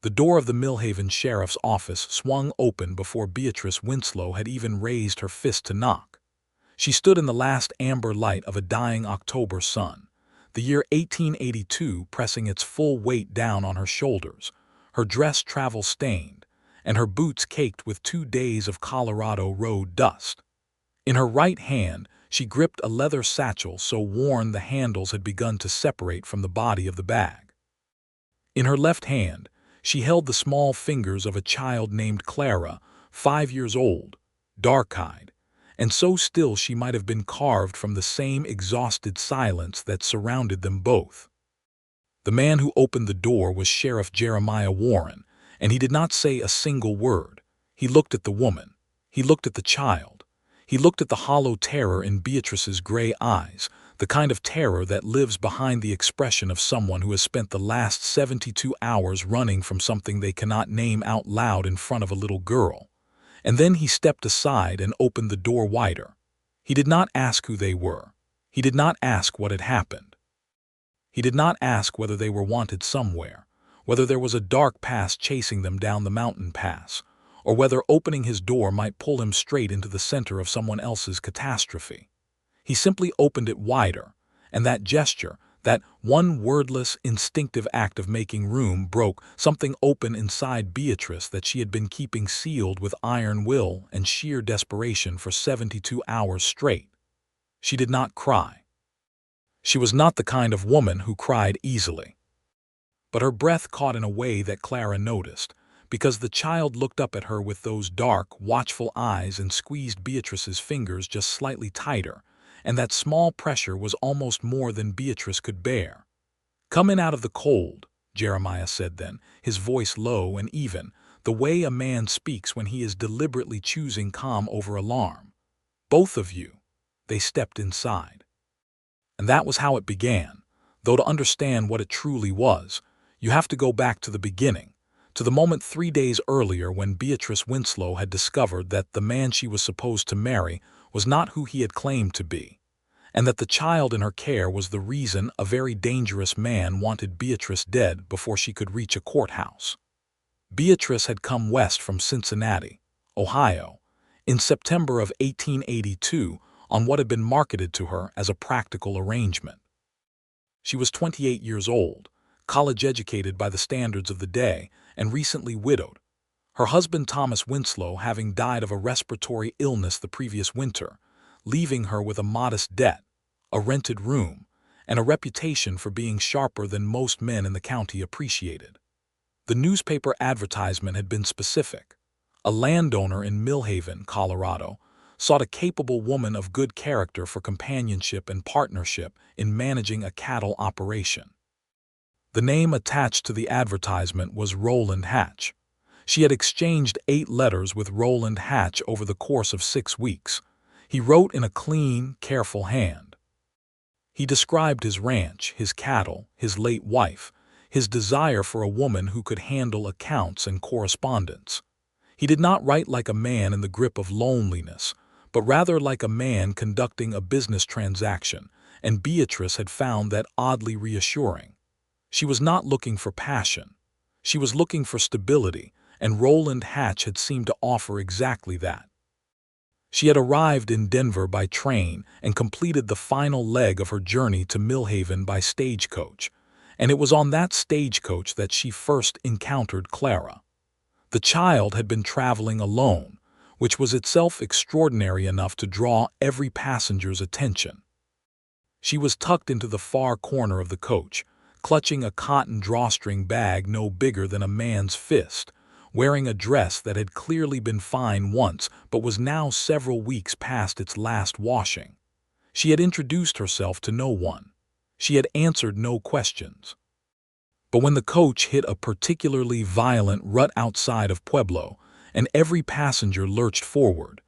The door of the Millhaven sheriff's office swung open before Beatrice Winslow had even raised her fist to knock. She stood in the last amber light of a dying October sun, the year 1882 pressing its full weight down on her shoulders, her dress travel-stained, and her boots caked with 2 days of Colorado road dust. In her right hand, she gripped a leather satchel so worn the handles had begun to separate from the body of the bag. In her left hand, she held the small fingers of a child named Clara, 5 years old, dark-eyed, and so still she might have been carved from the same exhausted silence that surrounded them both. The man who opened the door was Sheriff Jeremiah Warren, and he did not say a single word. He looked at the woman. He looked at the child. He looked at the hollow terror in Beatrice's gray eyes, the kind of terror that lives behind the expression of someone who has spent the last 72 hours running from something they cannot name out loud in front of a little girl. And then he stepped aside and opened the door wider. He did not ask who they were. He did not ask what had happened. He did not ask whether they were wanted somewhere, whether there was a dark past chasing them down the mountain pass, or whether opening his door might pull him straight into the center of someone else's catastrophe. He simply opened it wider, and that gesture, that one wordless, instinctive act of making room broke something open inside Beatrice that she had been keeping sealed with iron will and sheer desperation for 72 hours straight. She did not cry. She was not the kind of woman who cried easily. But her breath caught in a way that Clara noticed, because the child looked up at her with those dark, watchful eyes and squeezed Beatrice's fingers just slightly tighter, and that small pressure was almost more than Beatrice could bear. "Come in out of the cold," Jeremiah said then, his voice low and even, the way a man speaks when he is deliberately choosing calm over alarm. "Both of you." They stepped inside. And that was how it began, though to understand what it truly was, you have to go back to the beginning, to the moment 3 days earlier when Beatrice Winslow had discovered that the man she was supposed to marry was not who he had claimed to be, and that the child in her care was the reason a very dangerous man wanted Beatrice dead before she could reach a courthouse. Beatrice had come west from Cincinnati, Ohio, in September of 1882 on what had been marketed to her as a practical arrangement. She was 28 years old, college-educated by the standards of the day, and recently widowed, her husband Thomas Winslow having died of a respiratory illness the previous winter, leaving her with a modest debt, a rented room, and a reputation for being sharper than most men in the county appreciated. The newspaper advertisement had been specific. A landowner in Millhaven, Colorado, sought a capable woman of good character for companionship and partnership in managing a cattle operation. The name attached to the advertisement was Roland Hatch. She had exchanged 8 letters with Roland Hatch over the course of 6 weeks. He wrote in a clean, careful hand. He described his ranch, his cattle, his late wife, his desire for a woman who could handle accounts and correspondence. He did not write like a man in the grip of loneliness, but rather like a man conducting a business transaction, and Beatrice had found that oddly reassuring. She was not looking for passion. She was looking for stability, and Roland Hatch had seemed to offer exactly that. She had arrived in Denver by train and completed the final leg of her journey to Millhaven by stagecoach, and it was on that stagecoach that she first encountered Clara. The child had been traveling alone, which was itself extraordinary enough to draw every passenger's attention. She was tucked into the far corner of the coach, clutching a cotton drawstring bag no bigger than a man's fist, wearing a dress that had clearly been fine once but was now several weeks past its last washing. She had introduced herself to no one. She had answered no questions. But when the coach hit a particularly violent rut outside of Pueblo, and every passenger lurched forward,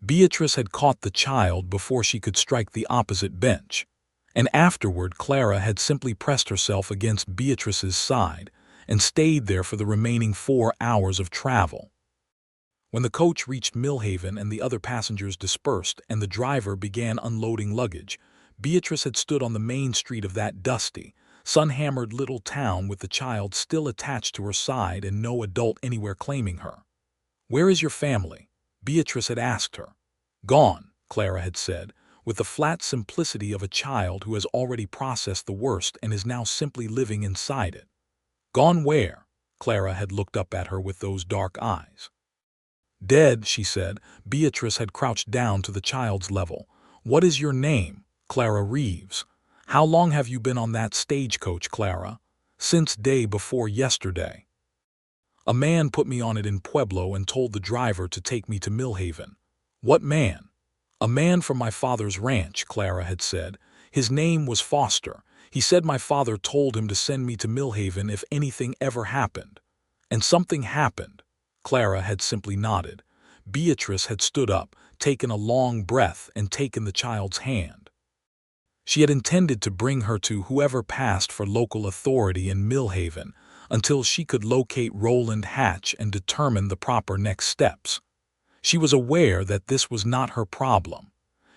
Beatrice had caught the child before she could strike the opposite bench. And afterward Clara had simply pressed herself against Beatrice's side and stayed there for the remaining 4 hours of travel. When the coach reached Millhaven and the other passengers dispersed and the driver began unloading luggage, Beatrice had stood on the main street of that dusty, sun-hammered little town with the child still attached to her side and no adult anywhere claiming her. "Where is your family?" Beatrice had asked her. "Gone," Clara had said, with the flat simplicity of a child who has already processed the worst and is now simply living inside it. "Gone where?" Clara had looked up at her with those dark eyes. "Dead," she said. Beatrice had crouched down to the child's level. "What is your name?" "Clara Reeves." "How long have you been on that stagecoach, Clara?" "Since day before yesterday. A man put me on it in Pueblo and told the driver to take me to Millhaven." "What man?" "A man from my father's ranch," Clara had said. "His name was Foster. He said my father told him to send me to Millhaven if anything ever happened." "And something happened?" Clara had simply nodded. Beatrice had stood up, taken a long breath, and taken the child's hand. She had intended to bring her to whoever passed for local authority in Millhaven until she could locate Roland Hatch and determine the proper next steps. She was aware that this was not her problem.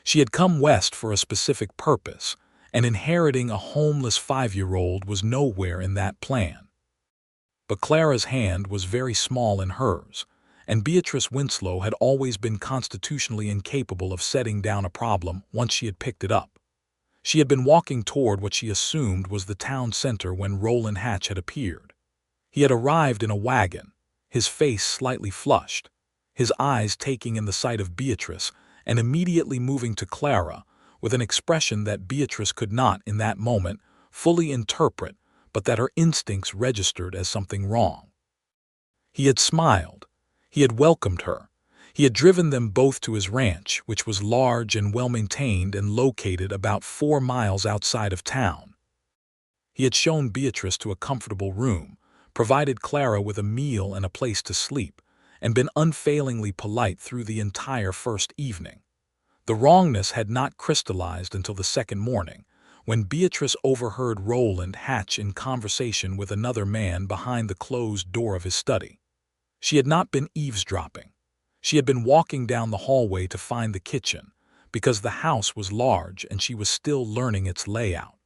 She had come west for a specific purpose, and inheriting a homeless 5-year-old was nowhere in that plan. But Clara's hand was very small in hers, and Beatrice Winslow had always been constitutionally incapable of setting down a problem once she had picked it up. She had been walking toward what she assumed was the town center when Roland Hatch had appeared. He had arrived in a wagon, his face slightly flushed, his eyes taking in the sight of Beatrice and immediately moving to Clara with an expression that Beatrice could not, in that moment, fully interpret, but that her instincts registered as something wrong. He had smiled. He had welcomed her. He had driven them both to his ranch, which was large and well-maintained and located about 4 miles outside of town. He had shown Beatrice to a comfortable room, provided Clara with a meal and a place to sleep, and been unfailingly polite through the entire first evening. The wrongness had not crystallized until the second morning, when Beatrice overheard Roland Hatch in conversation with another man behind the closed door of his study. She had not been eavesdropping. She had been walking down the hallway to find the kitchen, because the house was large and she was still learning its layout.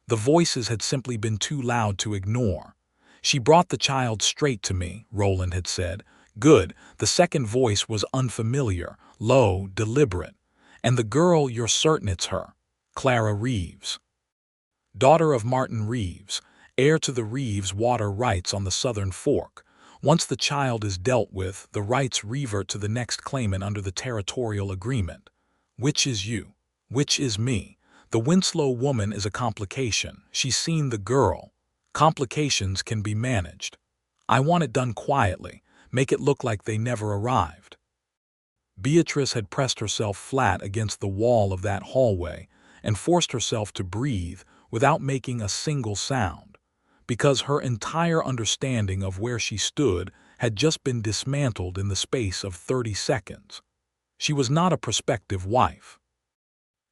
The voices had simply been too loud to ignore. "She brought the child straight to me," Roland had said. "Good." The second voice was unfamiliar, low, deliberate. "And the girl, you're certain it's her?" "Clara Reeves. Daughter of Martin Reeves, heir to the Reeves water rights on the Southern Fork. Once the child is dealt with, the rights revert to the next claimant under the territorial agreement. Which is you? Which is me? The Winslow woman is a complication. She's seen the girl. Complications can be managed. I want it done quietly. Make it look like they never arrived." Beatrice had pressed herself flat against the wall of that hallway and forced herself to breathe without making a single sound, because her entire understanding of where she stood had just been dismantled in the space of 30 seconds. She was not a prospective wife.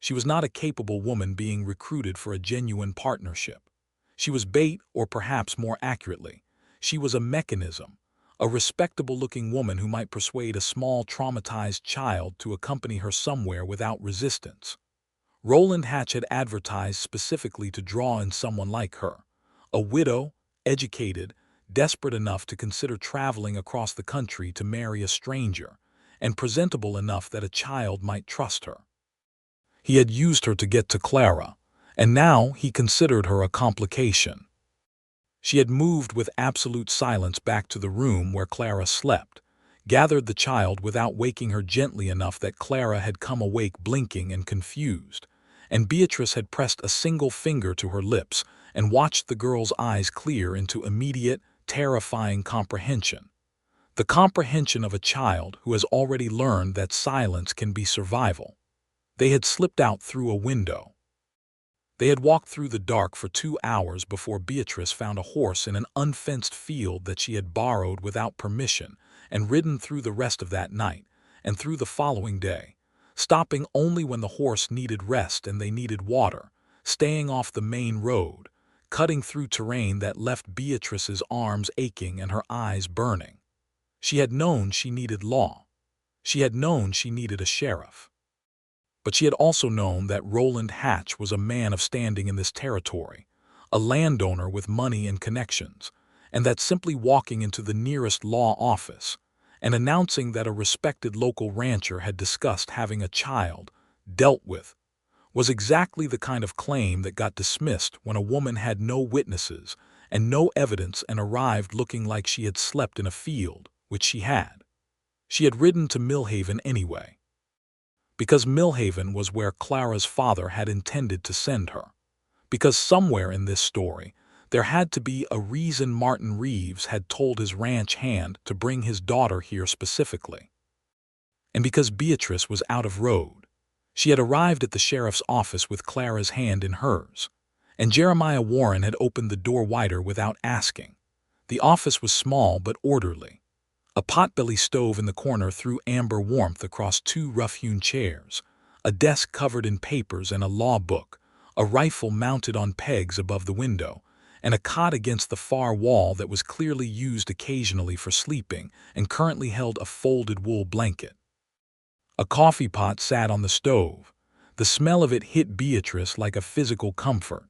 She was not a capable woman being recruited for a genuine partnership. She was bait, or perhaps more accurately, she was a mechanism, a respectable-looking woman who might persuade a small traumatized child to accompany her somewhere without resistance. Roland Hatch had advertised specifically to draw in someone like her, a widow, educated, desperate enough to consider traveling across the country to marry a stranger, and presentable enough that a child might trust her. He had used her to get to Clara, and now he considered her a complication. She had moved with absolute silence back to the room where Clara slept, gathered the child without waking her gently enough that Clara had come awake blinking and confused, and Beatrice had pressed a single finger to her lips and watched the girl's eyes clear into immediate, terrifying comprehension. The comprehension of a child who has already learned that silence can be survival. They had slipped out through a window. They had walked through the dark for 2 hours before Beatrice found a horse in an unfenced field that she had borrowed without permission and ridden through the rest of that night and through the following day, stopping only when the horse needed rest and they needed water, staying off the main road, cutting through terrain that left Beatrice's arms aching and her eyes burning. She had known she needed law. She had known she needed a sheriff. But she had also known that Roland Hatch was a man of standing in this territory, a landowner with money and connections, and that simply walking into the nearest law office and announcing that a respected local rancher had discussed having a child dealt with was exactly the kind of claim that got dismissed when a woman had no witnesses and no evidence and arrived looking like she had slept in a field, which she had. She had ridden to Millhaven anyway, because Millhaven was where Clara's father had intended to send her. Because somewhere in this story, there had to be a reason Martin Reeves had told his ranch hand to bring his daughter here specifically. And because Beatrice was out of road, she had arrived at the sheriff's office with Clara's hand in hers, and Jeremiah Warren had opened the door wider without asking. The office was small but orderly. A potbelly stove in the corner threw amber warmth across two rough-hewn chairs, a desk covered in papers and a law book, a rifle mounted on pegs above the window, and a cot against the far wall that was clearly used occasionally for sleeping and currently held a folded wool blanket. A coffee pot sat on the stove. The smell of it hit Beatrice like a physical comfort.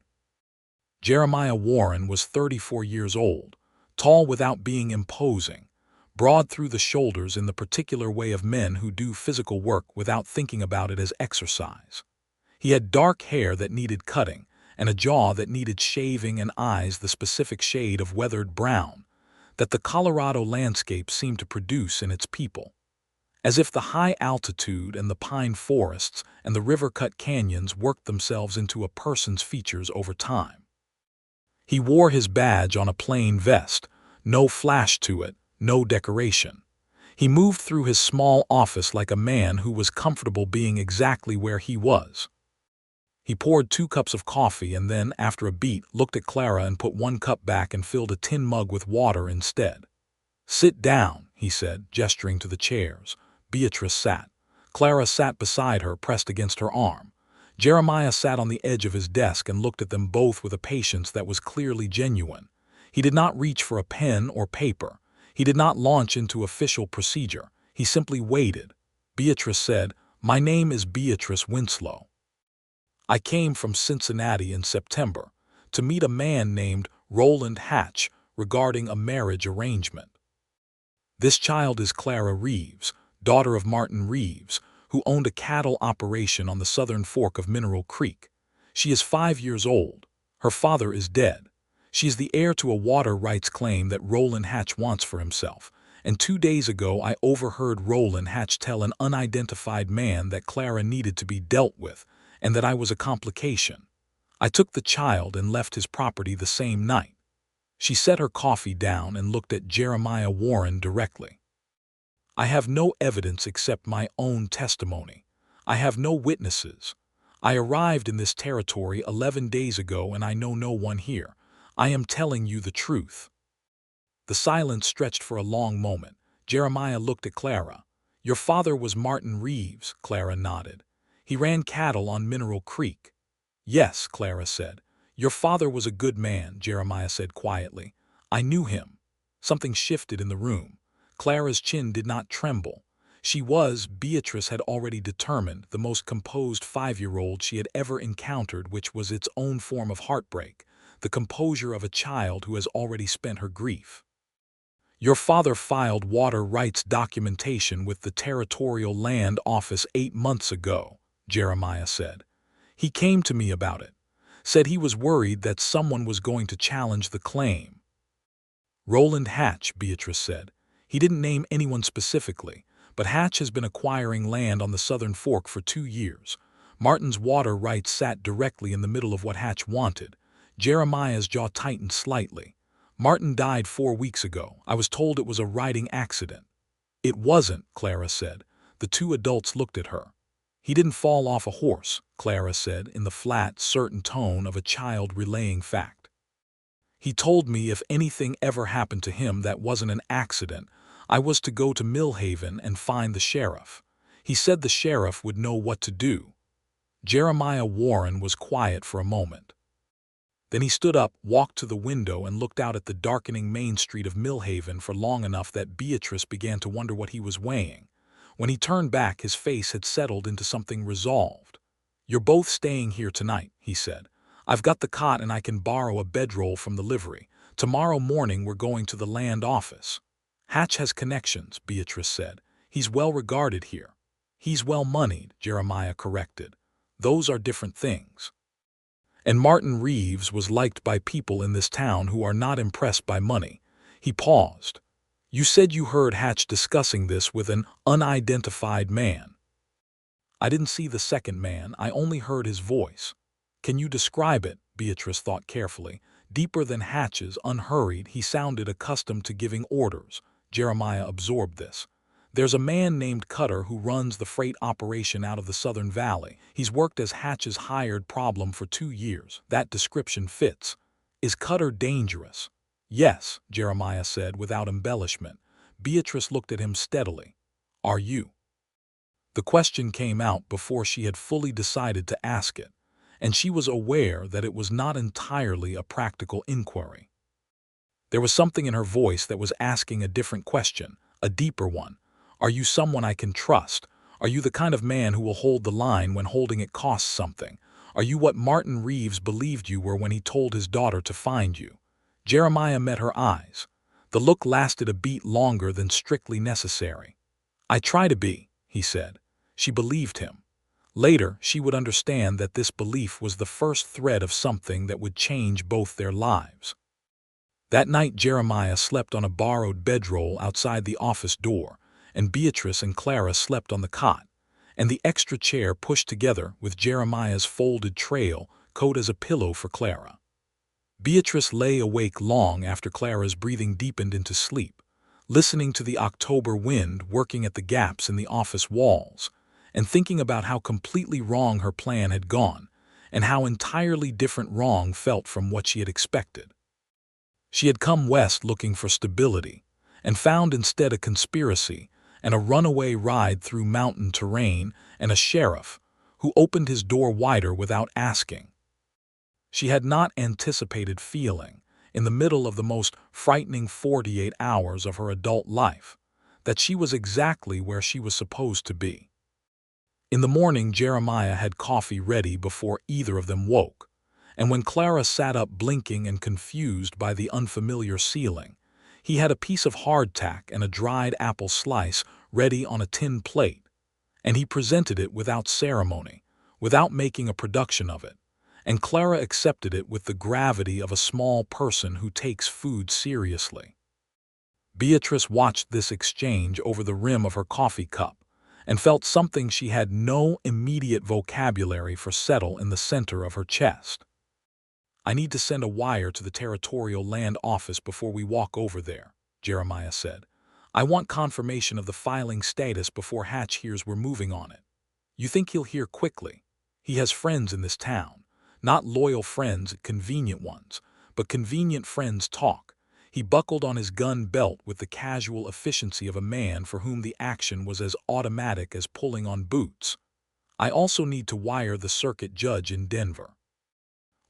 Jeremiah Warren was 34 years old, tall without being imposing, broad through the shoulders in the particular way of men who do physical work without thinking about it as exercise. He had dark hair that needed cutting, and a jaw that needed shaving and eyes the specific shade of weathered brown that the Colorado landscape seemed to produce in its people. As if the high altitude and the pine forests and the river-cut canyons worked themselves into a person's features over time. He wore his badge on a plain vest, no flash to it, no decoration. He moved through his small office like a man who was comfortable being exactly where he was. He poured 2 cups of coffee and then, after a beat, looked at Clara and put 1 cup back and filled a tin mug with water instead. "Sit down," he said, gesturing to the chairs. Beatrice sat. Clara sat beside her, pressed against her arm. Jeremiah sat on the edge of his desk and looked at them both with a patience that was clearly genuine. He did not reach for a pen or paper. He did not launch into official procedure. He simply waited. Beatrice said, "My name is Beatrice Winslow. I came from Cincinnati in September to meet a man named Roland Hatch regarding a marriage arrangement. This child is Clara Reeves, daughter of Martin Reeves, who owned a cattle operation on the southern fork of Mineral Creek. She is 5 years old. Her father is dead. She is the heir to a water rights claim that Roland Hatch wants for himself, and 2 days ago I overheard Roland Hatch tell an unidentified man that Clara needed to be dealt with, and that I was a complication. I took the child and left his property the same night." She set her coffee down and looked at Jeremiah Warren directly. "I have no evidence except my own testimony. I have no witnesses. I arrived in this territory 11 days ago and I know no one here. I am telling you the truth." The silence stretched for a long moment. Jeremiah looked at Clara. "Your father was Martin Reeves," Clara nodded. "He ran cattle on Mineral Creek." "Yes," Clara said. "Your father was a good man," Jeremiah said quietly. "I knew him." Something shifted in the room. Clara's chin did not tremble. She was, Beatrice had already determined, the most composed 5-year-old she had ever encountered, which was its own form of heartbreak, the composure of a child who has already spent her grief. "Your father filed water rights documentation with the Territorial Land Office 8 months ago," Jeremiah said. "He came to me about it, said he was worried that someone was going to challenge the claim." "Roland Hatch," Beatrice said. "He didn't name anyone specifically, but Hatch has been acquiring land on the southern fork for 2 years. Martin's water rights sat directly in the middle of what Hatch wanted." Jeremiah's jaw tightened slightly. "Martin died 4 weeks ago. I was told it was a riding accident." "It wasn't," Clara said. The 2 adults looked at her. "He didn't fall off a horse," Clara said in the flat, certain tone of a child relaying fact. "He told me if anything ever happened to him that wasn't an accident, I was to go to Millhaven and find the sheriff. He said the sheriff would know what to do." Jeremiah Warren was quiet for a moment. Then he stood up, walked to the window, and looked out at the darkening main street of Millhaven for long enough that Beatrice began to wonder what he was weighing. When he turned back, his face had settled into something resolved. "You're both staying here tonight," he said. I've got the cot and I can borrow a bedroll from the livery. Tomorrow morning we're going to the land office." "Hatch has connections," Beatrice said. "He's well regarded here." "He's well moneyed," Jeremiah corrected. "Those are different things." "And Martin Reeves was liked by people in this town who are not impressed by money." He paused. "You said you heard Hatch discussing this with an unidentified man." "I didn't see the second man, I only heard his voice." "Can you describe it?" Beatrice thought carefully. Deeper than Hatch's, unhurried, he sounded accustomed to giving orders. Jeremiah absorbed this. "There's a man named Cutter who runs the freight operation out of the Southern Valley. He's worked as Hatch's hired problem for 2 years. That description fits." "Is Cutter dangerous?" "Yes," Jeremiah said without embellishment. Beatrice looked at him steadily. "Are you?" The question came out before she had fully decided to ask it, and she was aware that it was not entirely a practical inquiry. There was something in her voice that was asking a different question, a deeper one. "Are you someone I can trust? Are you the kind of man who will hold the line when holding it costs something? Are you what Martin Reeves believed you were when he told his daughter to find you?" Jeremiah met her eyes. The look lasted a beat longer than strictly necessary. "I try to be," he said. She believed him. Later, she would understand that this belief was the first thread of something that would change both their lives. That night, Jeremiah slept on a borrowed bedroll outside the office door, and Beatrice and Clara slept on the cot, and the extra chair pushed together with Jeremiah's folded trail coat as a pillow for Clara. Beatrice lay awake long after Clara's breathing deepened into sleep, listening to the October wind working at the gaps in the office walls, and thinking about how completely wrong her plan had gone, and how entirely different wrong felt from what she had expected. She had come west looking for stability, and found instead a conspiracy and a runaway ride through mountain terrain and a sheriff who opened his door wider without asking. She had not anticipated feeling, in the middle of the most frightening 48 hours of her adult life, that she was exactly where she was supposed to be. In the morning, Jeremiah had coffee ready before either of them woke, and when Clara sat up blinking and confused by the unfamiliar ceiling, he had a piece of hardtack and a dried apple slice ready on a tin plate, and he presented it without ceremony, without making a production of it, and Clara accepted it with the gravity of a small person who takes food seriously. Beatrice watched this exchange over the rim of her coffee cup, and felt something she had no immediate vocabulary for settle in the center of her chest. "I need to send a wire to the Territorial Land Office before we walk over there," Jeremiah said. "I want confirmation of the filing status before Hatch hears we're moving on it." "You think he'll hear quickly? He has friends in this town. Not loyal friends, convenient ones, but convenient friends talk." He buckled on his gun belt with the casual efficiency of a man for whom the action was as automatic as pulling on boots. "I also need to wire the circuit judge in Denver.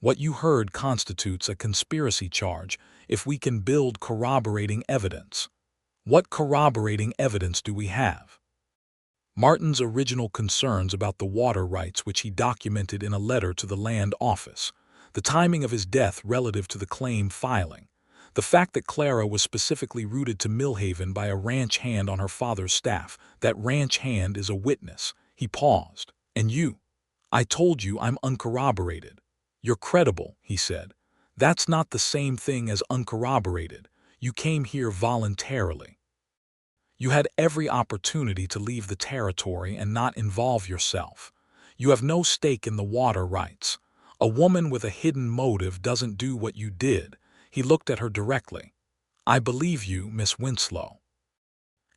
What you heard constitutes a conspiracy charge if we can build corroborating evidence." "What corroborating evidence do we have?" Martin's original concerns about the water rights, which he documented in a letter to the land office, the timing of his death relative to the claim filing, the fact that Clara was specifically routed to Millhaven by a ranch hand on her father's staff. That ranch hand is a witness. He paused. "And you?" "I told you I'm uncorroborated." "You're credible," he said. "That's not the same thing as uncorroborated. You came here voluntarily. You had every opportunity to leave the territory and not involve yourself. You have no stake in the water rights. A woman with a hidden motive doesn't do what you did." He looked at her directly. "I believe you, Miss Winslow.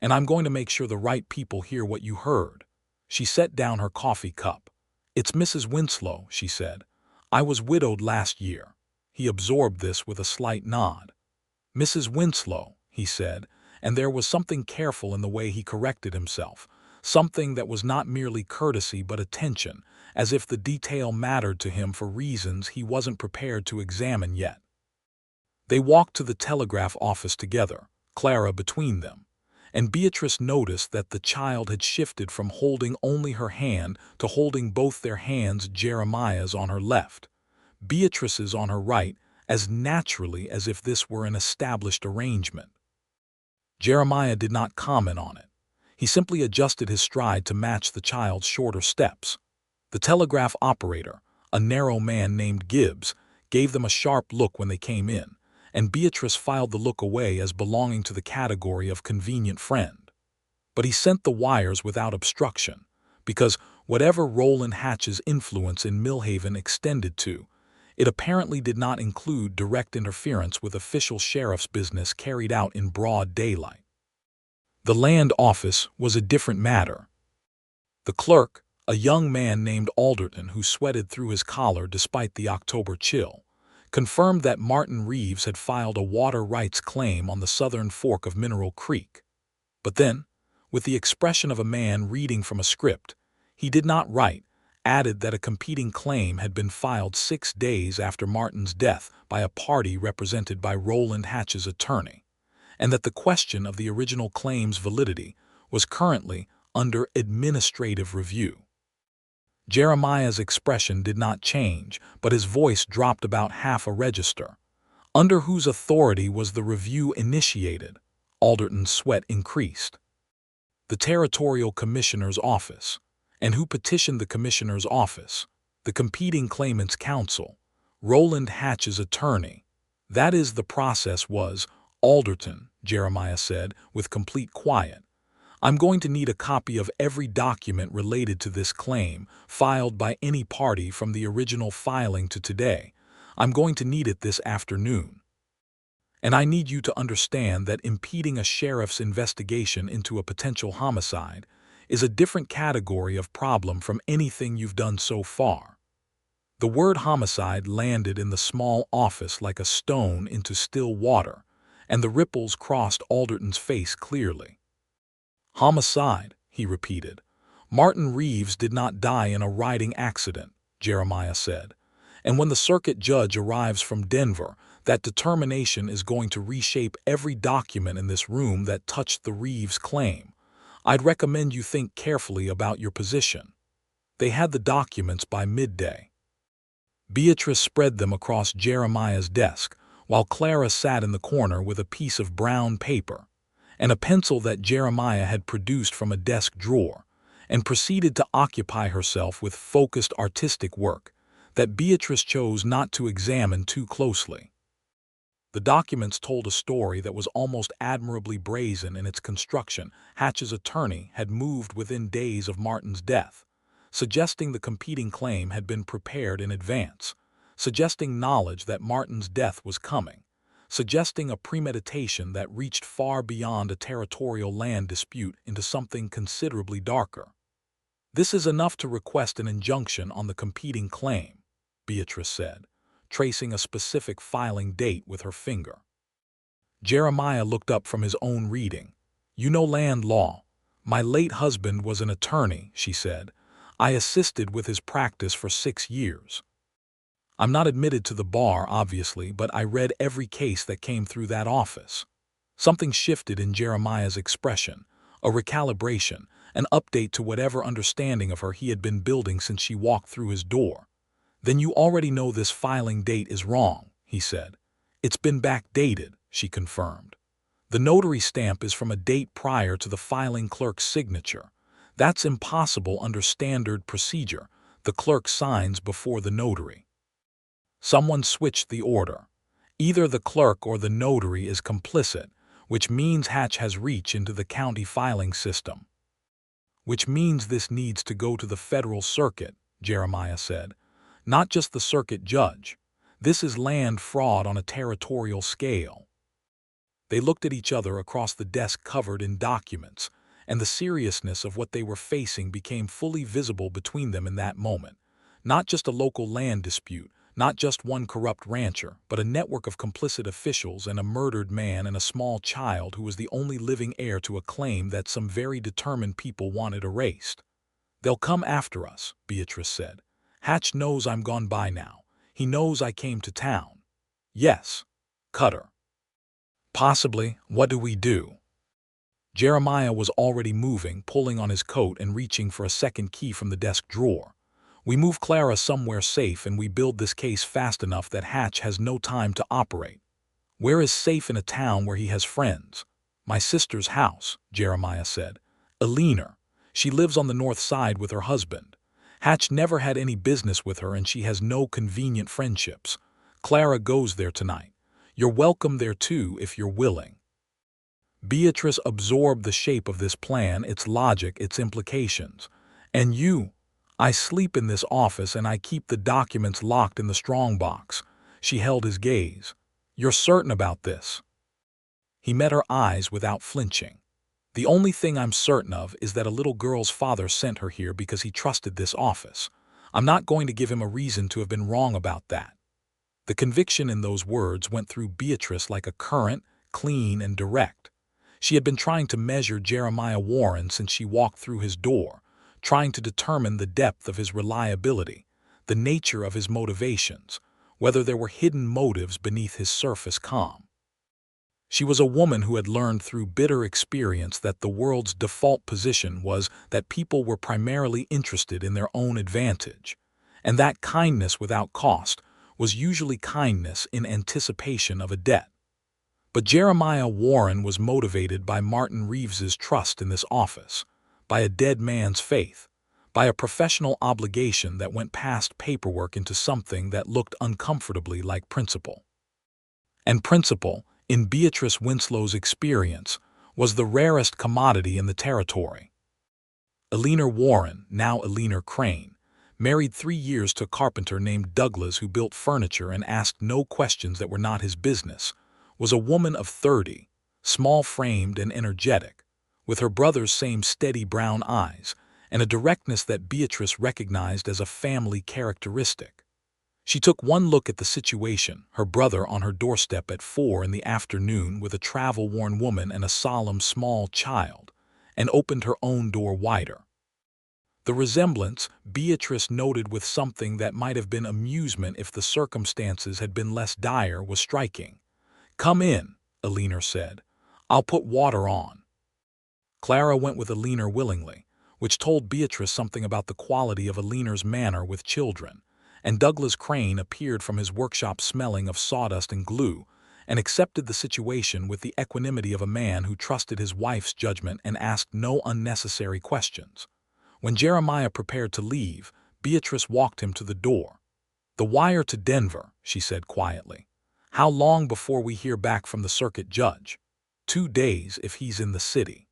And I'm going to make sure the right people hear what you heard." She set down her coffee cup. "It's Mrs. Winslow," she said. "I was widowed last year." He absorbed this with a slight nod. "Mrs. Winslow," he said, and there was something careful in the way he corrected himself, something that was not merely courtesy but attention, as if the detail mattered to him for reasons he wasn't prepared to examine yet. They walked to the telegraph office together, Clara between them, and Beatrice noticed that the child had shifted from holding only her hand to holding both their hands, Jeremiah's on her left. Beatrice's on her right, as naturally as if this were an established arrangement. Jeremiah did not comment on it. He simply adjusted his stride to match the child's shorter steps. The telegraph operator, a narrow man named Gibbs, gave them a sharp look when they came in, and Beatrice filed the look away as belonging to the category of convenient friend. But he sent the wires without obstruction, because whatever Roland Hatch's influence in Millhaven extended to, it apparently did not include direct interference with official sheriff's business carried out in broad daylight. The land office was a different matter. The clerk, a young man named Alderton who sweated through his collar despite the October chill, confirmed that Martin Reeves had filed a water rights claim on the southern fork of Mineral Creek. But then, with the expression of a man reading from a script, he did not write, added that a competing claim had been filed 6 days after Martin's death by a party represented by Roland Hatch's attorney, and that the question of the original claim's validity was currently under administrative review. Jeremiah's expression did not change, but his voice dropped about half a register. Under whose authority was the review initiated? Alderton's sweat increased. The Territorial Commissioner's Office. And who petitioned the Commissioner's Office? The Competing Claimants' Counsel. Roland Hatch's attorney. That is, the process was, Alderton, Jeremiah said, with complete quiet. I'm going to need a copy of every document related to this claim, filed by any party from the original filing to today. I'm going to need it this afternoon. And I need you to understand that impeding a sheriff's investigation into a potential homicide is a different category of problem from anything you've done so far. The word homicide landed in the small office like a stone into still water, and the ripples crossed Alderton's face clearly. Homicide, he repeated. Martin Reeves did not die in a riding accident, Jeremiah said. And when the circuit judge arrives from Denver, that determination is going to reshape every document in this room that touched the Reeves claim. I'd recommend you think carefully about your position. They had the documents by midday. Beatrice spread them across Jeremiah's desk, while Clara sat in the corner with a piece of brown paper and a pencil that Jeremiah had produced from a desk drawer, and proceeded to occupy herself with focused artistic work that Beatrice chose not to examine too closely. The documents told a story that was almost admirably brazen in its construction. Hatch's attorney had moved within days of Martin's death, suggesting the competing claim had been prepared in advance, suggesting knowledge that Martin's death was coming, suggesting a premeditation that reached far beyond a territorial land dispute into something considerably darker. This is enough to request an injunction on the competing claim, Beatrice said, tracing a specific filing date with her finger. Jeremiah looked up from his own reading. You know land law. My late husband was an attorney, she said. I assisted with his practice for 6 years. I'm not admitted to the bar, obviously, but I read every case that came through that office. Something shifted in Jeremiah's expression, a recalibration, an update to whatever understanding of her he had been building since she walked through his door. Then you already know this filing date is wrong, he said. It's been backdated, she confirmed. The notary stamp is from a date prior to the filing clerk's signature. That's impossible under standard procedure. The clerk signs before the notary. Someone switched the order. Either the clerk or the notary is complicit, which means Hatch has reach into the county filing system. Which means this needs to go to the federal circuit, Jeremiah said. Not just the circuit judge. This is land fraud on a territorial scale. They looked at each other across the desk covered in documents, and the seriousness of what they were facing became fully visible between them in that moment. Not just a local land dispute, not just one corrupt rancher, but a network of complicit officials and a murdered man and a small child who was the only living heir to a claim that some very determined people wanted erased. They'll come after us, Beatrice said. Hatch knows I'm gone by now. He knows I came to town. Yes. Cutter. Possibly. What do we do? Jeremiah was already moving, pulling on his coat and reaching for a second key from the desk drawer. We move Clara somewhere safe and we build this case fast enough that Hatch has no time to operate. Where is safe in a town where he has friends? My sister's house, Jeremiah said. Eleanor. She lives on the north side with her husband. Hatch never had any business with her and she has no convenient friendships. Clara goes there tonight. You're welcome there too if you're willing. Beatrice absorbed the shape of this plan, its logic, its implications. And you? I sleep in this office and I keep the documents locked in the strongbox. She held his gaze. You're certain about this? He met her eyes without flinching. The only thing I'm certain of is that a little girl's father sent her here because he trusted this office. I'm not going to give him a reason to have been wrong about that. The conviction in those words went through Beatrice like a current, clean and direct. She had been trying to measure Jeremiah Warren since she walked through his door, trying to determine the depth of his reliability, the nature of his motivations, whether there were hidden motives beneath his surface calm. She was a woman who had learned through bitter experience that the world's default position was that people were primarily interested in their own advantage, and that kindness without cost was usually kindness in anticipation of a debt. But Jeremiah Warren was motivated by Martin Reeves's trust in this office, by a dead man's faith, by a professional obligation that went past paperwork into something that looked uncomfortably like principle. And principle, in Beatrice Winslow's experience, was the rarest commodity in the territory. Eleanor Warren, now Eleanor Crane, married 3 years to a carpenter named Douglas who built furniture and asked no questions that were not his business, was a woman of 30, small-framed and energetic, with her brother's same steady brown eyes and a directness that Beatrice recognized as a family characteristic. She took one look at the situation, her brother on her doorstep at 4 in the afternoon with a travel-worn woman and a solemn small child, and opened her own door wider. The resemblance, Beatrice noted with something that might have been amusement if the circumstances had been less dire, was striking. "Come in," Eleanor said. "I'll put water on." Clara went with Eleanor willingly, which told Beatrice something about the quality of Eleanor's manner with children, and Douglas Crane appeared from his workshop smelling of sawdust and glue, and accepted the situation with the equanimity of a man who trusted his wife's judgment and asked no unnecessary questions. When Jeremiah prepared to leave, Beatrice walked him to the door. "The wire to Denver," she said quietly. "How long before we hear back from the circuit judge?" 2 days if he's in the city.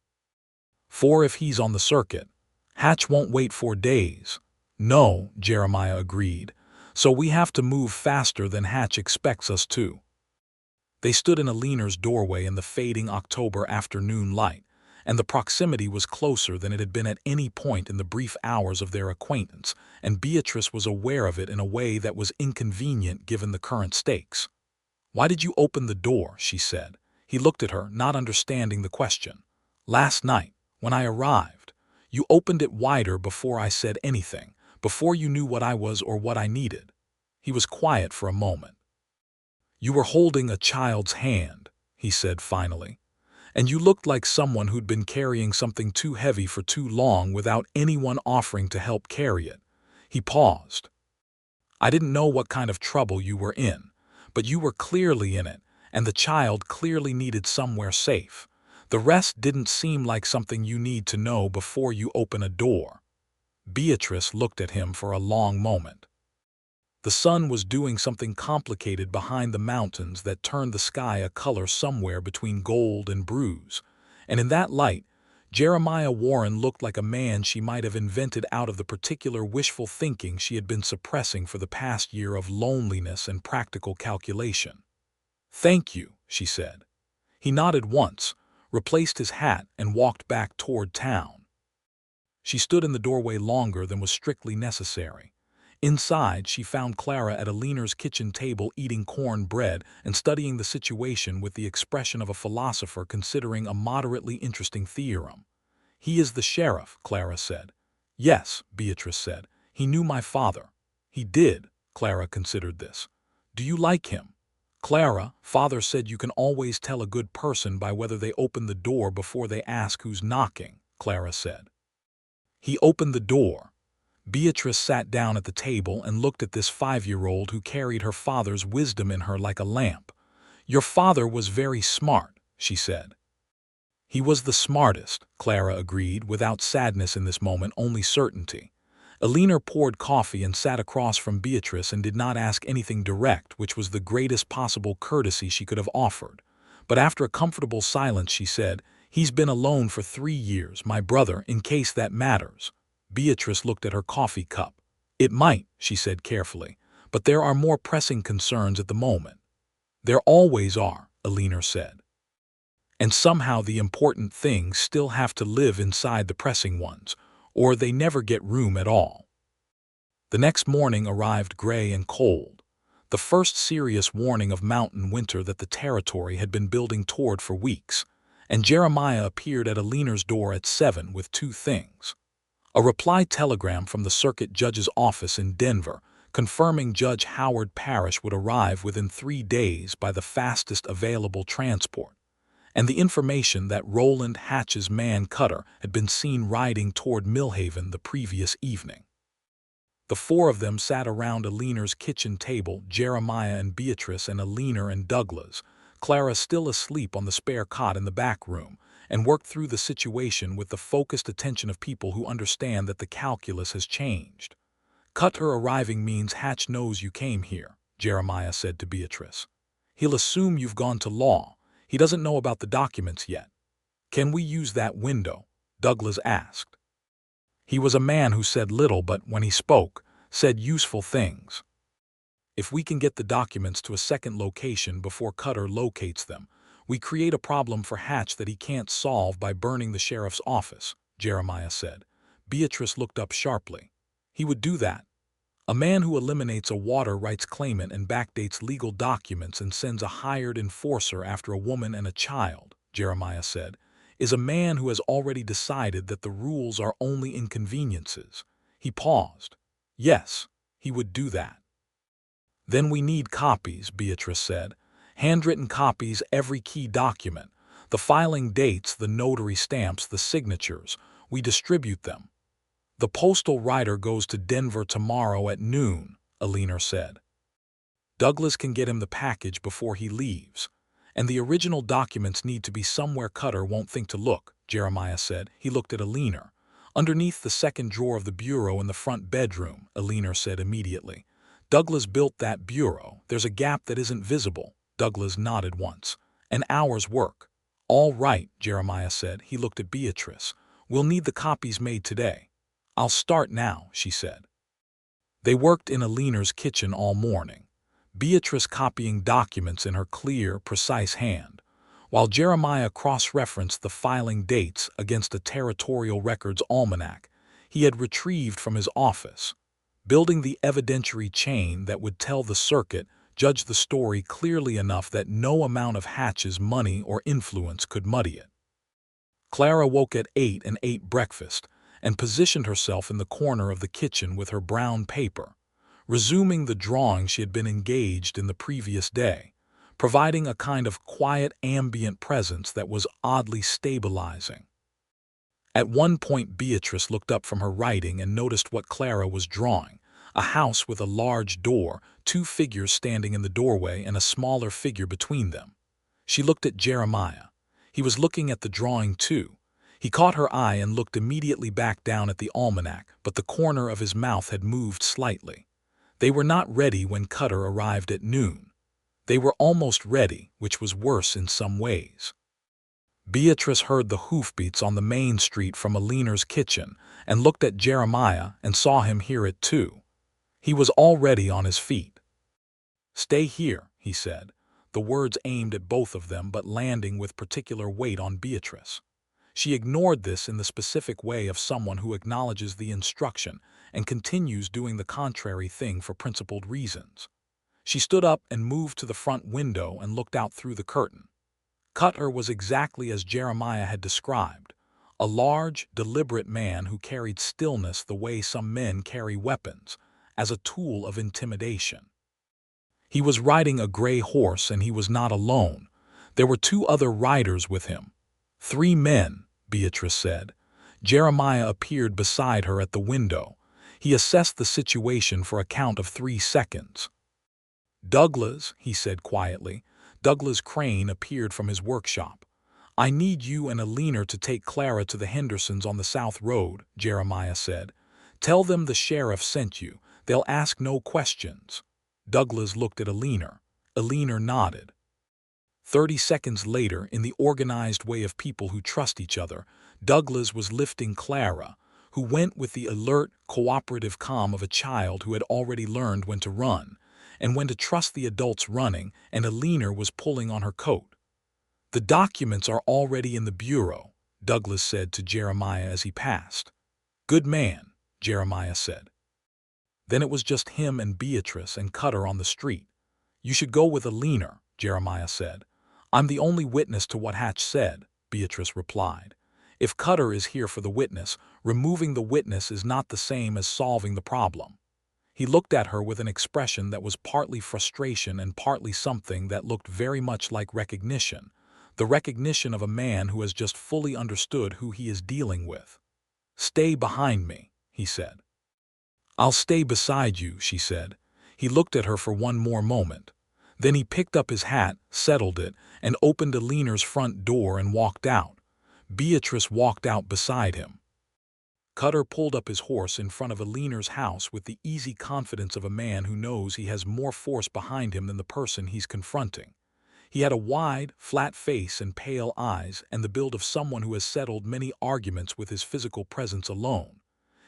4 if he's on the circuit. Hatch won't wait 4 days. No, Jeremiah agreed. So we have to move faster than Hatch expects us to. They stood in Eleanor's doorway in the fading October afternoon light, and the proximity was closer than it had been at any point in the brief hours of their acquaintance, and Beatrice was aware of it in a way that was inconvenient given the current stakes. "Why did you open the door?" she said. He looked at her, not understanding the question. "Last night, when I arrived, you opened it wider before I said anything, before you knew what I was or what I needed." He was quiet for a moment. "You were holding a child's hand," he said finally, "and you looked like someone who'd been carrying something too heavy for too long without anyone offering to help carry it." He paused. "I didn't know what kind of trouble you were in, but you were clearly in it, and the child clearly needed somewhere safe. The rest didn't seem like something you need to know before you open a door." Beatrice looked at him for a long moment. The sun was doing something complicated behind the mountains that turned the sky a color somewhere between gold and bruise, and in that light, Jeremiah Warren looked like a man she might have invented out of the particular wishful thinking she had been suppressing for the past year of loneliness and practical calculation. "Thank you," she said. He nodded once, replaced his hat, and walked back toward town. She stood in the doorway longer than was strictly necessary. Inside, she found Clara at Eleanor's kitchen table eating corn bread and studying the situation with the expression of a philosopher considering a moderately interesting theorem. "He is the sheriff," Clara said. "Yes," Beatrice said. "He knew my father." "He did," Clara considered this. "Do you like him?" "Clara, father said you can always tell a good person by whether they open the door before they ask who's knocking," Clara said. "He opened the door." Beatrice sat down at the table and looked at this 5-year-old who carried her father's wisdom in her like a lamp. "Your father was very smart," she said. "He was the smartest," Clara agreed, without sadness in this moment, only certainty. Alina poured coffee and sat across from Beatrice and did not ask anything direct, which was the greatest possible courtesy she could have offered. But after a comfortable silence she said, "He's been alone for 3 years, my brother, in case that matters." Beatrice looked at her coffee cup. "It might," she said carefully, "but there are more pressing concerns at the moment." "There always are," Alina said. "And somehow the important things still have to live inside the pressing ones, or they never get room at all." The next morning arrived gray and cold, the first serious warning of mountain winter that the territory had been building toward for weeks, and Jeremiah appeared at Alina's door at 7 with 2 things. A reply telegram from the circuit judge's office in Denver confirming Judge Howard Parrish would arrive within 3 days by the fastest available transport, and the information that Roland Hatch's man Cutter had been seen riding toward Millhaven the previous evening. The 4 of them sat around Alina's kitchen table, Jeremiah and Beatrice and Alina and Douglas, Clara still asleep on the spare cot in the back room, and worked through the situation with the focused attention of people who understand that the calculus has changed. "Cutter arriving means Hatch knows you came here," Jeremiah said to Beatrice. "He'll assume you've gone to law. He doesn't know about the documents yet." "Can we use that window?" Douglas asked. He was a man who said little, but when he spoke, said useful things. "If we can get the documents to a second location before Cutter locates them, we create a problem for Hatch that he can't solve by burning the sheriff's office," Jeremiah said. Beatrice looked up sharply. "He would do that. A man who eliminates a water rights claimant and backdates legal documents and sends a hired enforcer after a woman and a child," Jeremiah said, "is a man who has already decided that the rules are only inconveniences." He paused. "Yes, he would do that." "Then we need copies," Beatrice said. "Handwritten copies, every key document. The filing dates, the notary stamps, the signatures. We distribute them." "The postal rider goes to Denver tomorrow at noon," Alina said. "Douglas can get him the package before he leaves. And the original documents need to be somewhere Cutter won't think to look," Jeremiah said. He looked at Alina. "Underneath the second drawer of the bureau in the front bedroom," Alina said immediately. "Douglas built that bureau. There's a gap that isn't visible." Douglas nodded once. "An hour's work." "All right," Jeremiah said. He looked at Beatrice. "We'll need the copies made today." "I'll start now," she said. They worked in Alina's kitchen all morning, Beatrice copying documents in her clear, precise hand, while Jeremiah cross-referenced the filing dates against a territorial records almanac he had retrieved from his office, building the evidentiary chain that would tell the circuit judge the story clearly enough that no amount of Hatch's money or influence could muddy it. Clara woke at 8 and ate breakfast, and positioned herself in the corner of the kitchen with her brown paper, resuming the drawing she had been engaged in the previous day, providing a kind of quiet ambient presence that was oddly stabilizing. At one point Beatrice looked up from her writing and noticed what Clara was drawing, a house with a large door, 2 figures standing in the doorway and a smaller figure between them. She looked at Jeremiah. He was looking at the drawing too. He caught her eye and looked immediately back down at the almanac, but the corner of his mouth had moved slightly. They were not ready when Cutter arrived at noon. They were almost ready, which was worse in some ways. Beatrice heard the hoofbeats on the main street from Alina's kitchen and looked at Jeremiah and saw him hear it too. He was already on his feet. "Stay here," he said, the words aimed at both of them but landing with particular weight on Beatrice. She ignored this in the specific way of someone who acknowledges the instruction and continues doing the contrary thing for principled reasons. She stood up and moved to the front window and looked out through the curtain. Cutter was exactly as Jeremiah had described, a large, deliberate man who carried stillness the way some men carry weapons, as a tool of intimidation. He was riding a gray horse, and he was not alone. There were 2 other riders with him. 3 men, Beatrice said. Jeremiah appeared beside her at the window. He assessed the situation for a count of 3 seconds. "Douglas," he said quietly. Douglas Crane appeared from his workshop. "I need you and a leaner to take Clara to the Hendersons on the South Road," Jeremiah said. "Tell them the sheriff sent you. They'll ask no questions." Douglas looked at a leaner. A leaner nodded. 30 seconds later, in the organized way of people who trust each other, Douglas was lifting Clara, who went with the alert, cooperative calm of a child who had already learned when to run, and when to trust the adults running, and a leaner was pulling on her coat. "The documents are already in the bureau," Douglas said to Jeremiah as he passed. "Good man," Jeremiah said. Then it was just him and Beatrice and Cutter on the street. "You should go with a leaner," Jeremiah said. "I'm the only witness to what Hatch said," Beatrice replied. "If Cutter is here for the witness, removing the witness is not the same as solving the problem." He looked at her with an expression that was partly frustration and partly something that looked very much like recognition, the recognition of a man who has just fully understood who he is dealing with. "Stay behind me," he said. "I'll stay beside you," she said. He looked at her for one more moment. Then he picked up his hat, settled it, and opened a leaner's front door and walked out. Beatrice walked out beside him. Cutter pulled up his horse in front of a leaner's house with the easy confidence of a man who knows he has more force behind him than the person he's confronting. He had a wide, flat face and pale eyes and the build of someone who has settled many arguments with his physical presence alone.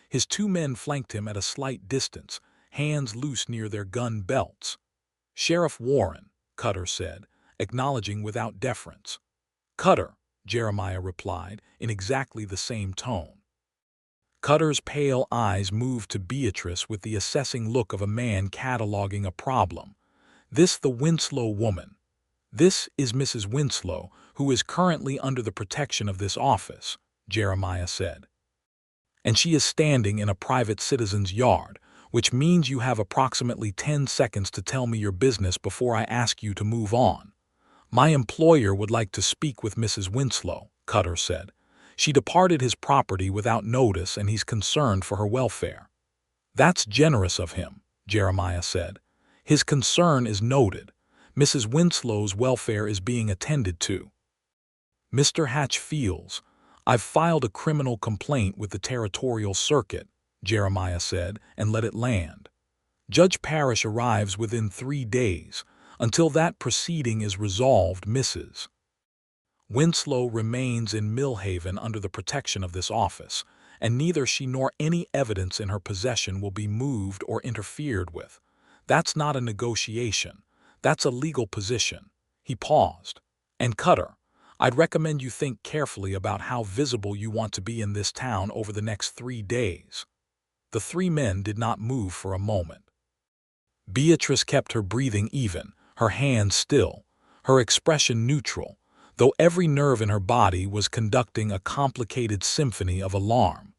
His 2 men flanked him at a slight distance, hands loose near their gun belts. "Sheriff Warren," Cutter said, acknowledging without deference. "Cutter," Jeremiah replied, in exactly the same tone. Cutter's pale eyes moved to Beatrice with the assessing look of a man cataloging a problem. "This the Winslow woman. This is Mrs. Winslow, who is currently under the protection of this office," Jeremiah said. "And she is standing in a private citizen's yard, which means you have approximately 10 seconds to tell me your business before I ask you to move on." "My employer would like to speak with Mrs. Winslow," Cutter said. "She departed his property without notice and he's concerned for her welfare." "That's generous of him," Jeremiah said. "His concern is noted. Mrs. Winslow's welfare is being attended to." "Mr. Hatch feels, I've filed a criminal complaint with the Territorial Circuit," Jeremiah said, and let it land. "Judge Parrish arrives within 3 days. Until that proceeding is resolved, Mrs. Winslow remains in Millhaven under the protection of this office, and neither she nor any evidence in her possession will be moved or interfered with. That's not a negotiation. That's a legal position." He paused. "And Cutter, I'd recommend you think carefully about how visible you want to be in this town over the next 3 days." The 3 men did not move for a moment. Beatrice kept her breathing even, her hands still, her expression neutral, though every nerve in her body was conducting a complicated symphony of alarm.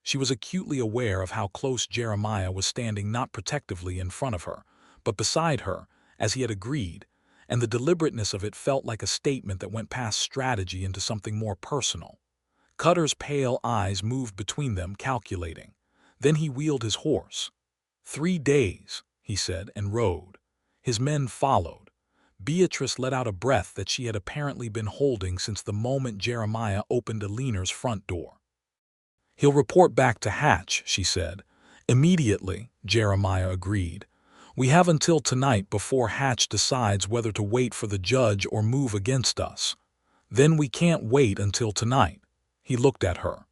She was acutely aware of how close Jeremiah was standing, not protectively in front of her, but beside her, as he had agreed, and the deliberateness of it felt like a statement that went past strategy into something more personal. Cutter's pale eyes moved between them, calculating. Then he wheeled his horse. 3 days, he said, and rode. His men followed. Beatrice let out a breath that she had apparently been holding since the moment Jeremiah opened Alina's front door. "He'll report back to Hatch," she said. "Immediately," Jeremiah agreed. "We have until tonight before Hatch decides whether to wait for the judge or move against us. Then we can't wait until tonight." He looked at her.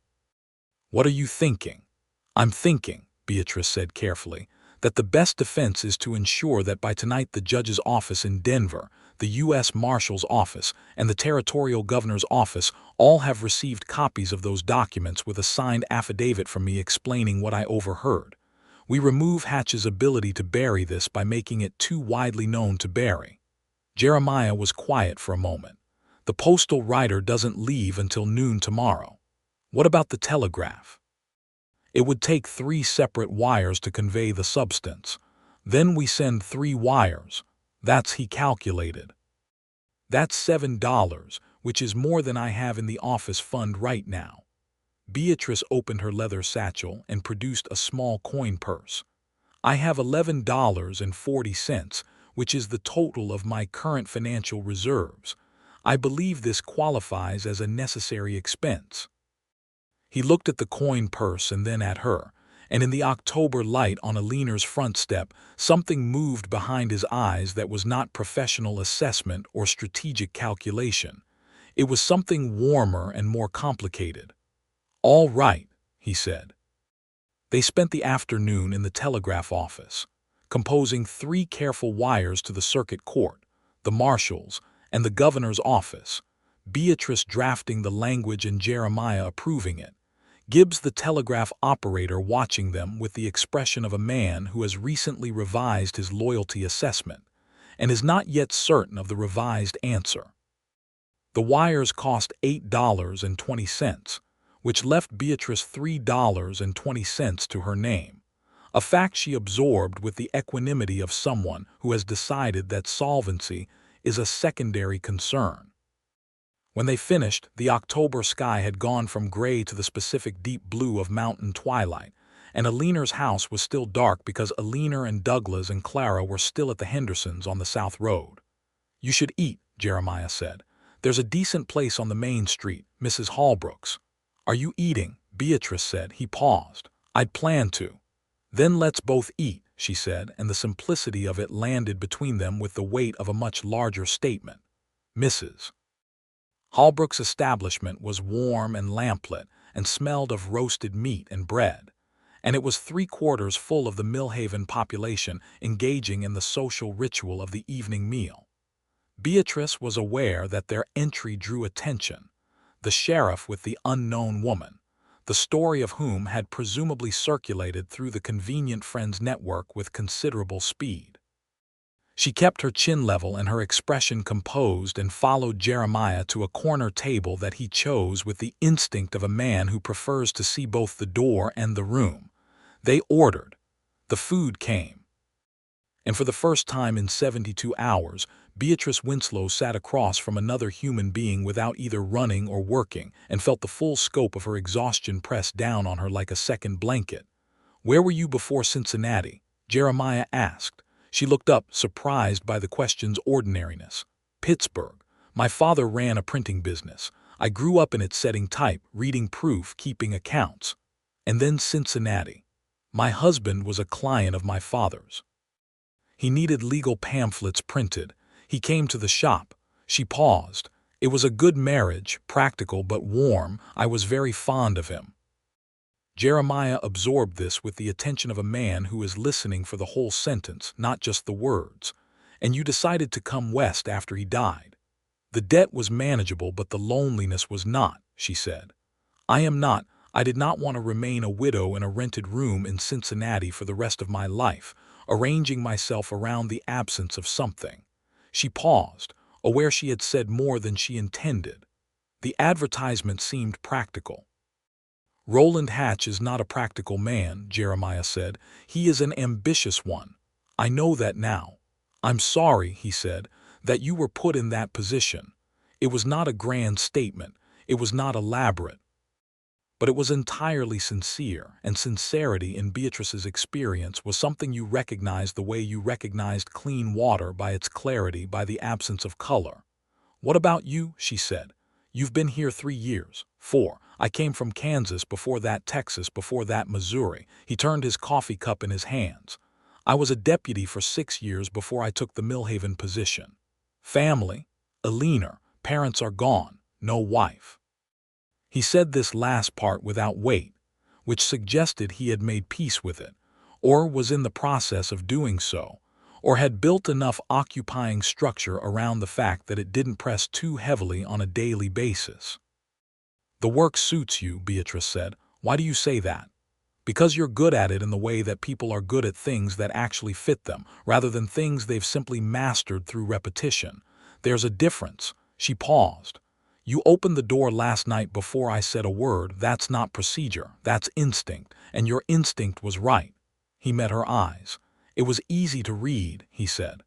"What are you thinking?" "I'm thinking," Beatrice said carefully, "that the best defense is to ensure that by tonight the judge's office in Denver, the U.S. Marshal's office, and the Territorial Governor's office all have received copies of those documents with a signed affidavit from me explaining what I overheard. We remove Hatch's ability to bury this by making it too widely known to bury." Jeremiah was quiet for a moment. "The postal rider doesn't leave until noon tomorrow. What about the telegraph?" "It would take 3 separate wires to convey the substance. Then we send 3 wires. That's," he calculated. "That's $7, which is more than I have in the office fund right now." Beatrice opened her leather satchel and produced a small coin purse. "I have $11.40, which is the total of my current financial reserves. I believe this qualifies as a necessary expense." He looked at the coin purse and then at her, and in the October light on Aliner's front step, something moved behind his eyes that was not professional assessment or strategic calculation. It was something warmer and more complicated. "All right," he said. They spent the afternoon in the telegraph office, composing 3 careful wires to the circuit court, the marshal's, and the governor's office, Beatrice drafting the language and Jeremiah approving it. Gibbs, the telegraph operator, watching them with the expression of a man who has recently revised his loyalty assessment and is not yet certain of the revised answer. The wires cost $8.20, which left Beatrice $3.20 to her name, a fact she absorbed with the equanimity of someone who has decided that solvency is a secondary concern. When they finished, the October sky had gone from gray to the specific deep blue of mountain twilight, and Aliner's house was still dark because Aliner and Douglas and Clara were still at the Hendersons on the South Road. "You should eat," Jeremiah said. "There's a decent place on the main street, Mrs. Holbrook's." "Are you eating?" Beatrice said. He paused. "I'd planned to." "Then let's both eat," she said, and the simplicity of it landed between them with the weight of a much larger statement. Mrs. Holbrook's establishment was warm and lamplit and smelled of roasted meat and bread, and it was 3/4 full of the Millhaven population engaging in the social ritual of the evening meal. Beatrice was aware that their entry drew attention. The sheriff with the unknown woman, the story of whom had presumably circulated through the convenient friends network with considerable speed. She kept her chin level and her expression composed and followed Jeremiah to a corner table that he chose with the instinct of a man who prefers to see both the door and the room. They ordered. The food came. And for the first time in 72 hours, Beatrice Winslow sat across from another human being without either running or working and felt the full scope of her exhaustion press down on her like a second blanket. "Where were you before Cincinnati?" Jeremiah asked. She looked up, surprised by the question's ordinariness. "Pittsburgh. My father ran a printing business. I grew up in it setting type, reading proof, keeping accounts. And then Cincinnati. My husband was a client of my father's. He needed legal pamphlets printed. He came to the shop." She paused. "It was a good marriage, practical but warm. I was very fond of him." Jeremiah absorbed this with the attention of a man who is listening for the whole sentence, not just the words. "And you decided to come west after he died." "The debt was manageable, but the loneliness was not," she said. I did not want to remain a widow in a rented room in Cincinnati for the rest of my life, arranging myself around the absence of something." She paused, aware she had said more than she intended. The advertisement seemed practical. "Roland Hatch is not a practical man," Jeremiah said. "He is an ambitious one. I know that now." "I'm sorry," he said, "that you were put in that position. It was not a grand statement. It was not elaborate. But it was entirely sincere, and sincerity in Beatrice's experience was something you recognized the way you recognized clean water by its clarity, by the absence of color." "What about you?" she said. "You've been here 3 years. 4. I came from Kansas, before that Texas, before that Missouri." He turned his coffee cup in his hands. "I was a deputy for 6 years before I took the Millhaven position. Family? Aliner. Parents are gone. No wife." He said this last part without weight, which suggested he had made peace with it, or was in the process of doing so, or had built enough occupying structure around the fact that it didn't press too heavily on a daily basis. "The work suits you," Beatrice said. "Why do you say that?" "Because you're good at it in the way that people are good at things that actually fit them, rather than things they've simply mastered through repetition. There's a difference." She paused. "You opened the door last night before I said a word. That's not procedure, that's instinct, and your instinct was right." He met her eyes. "It was easy to read," he said.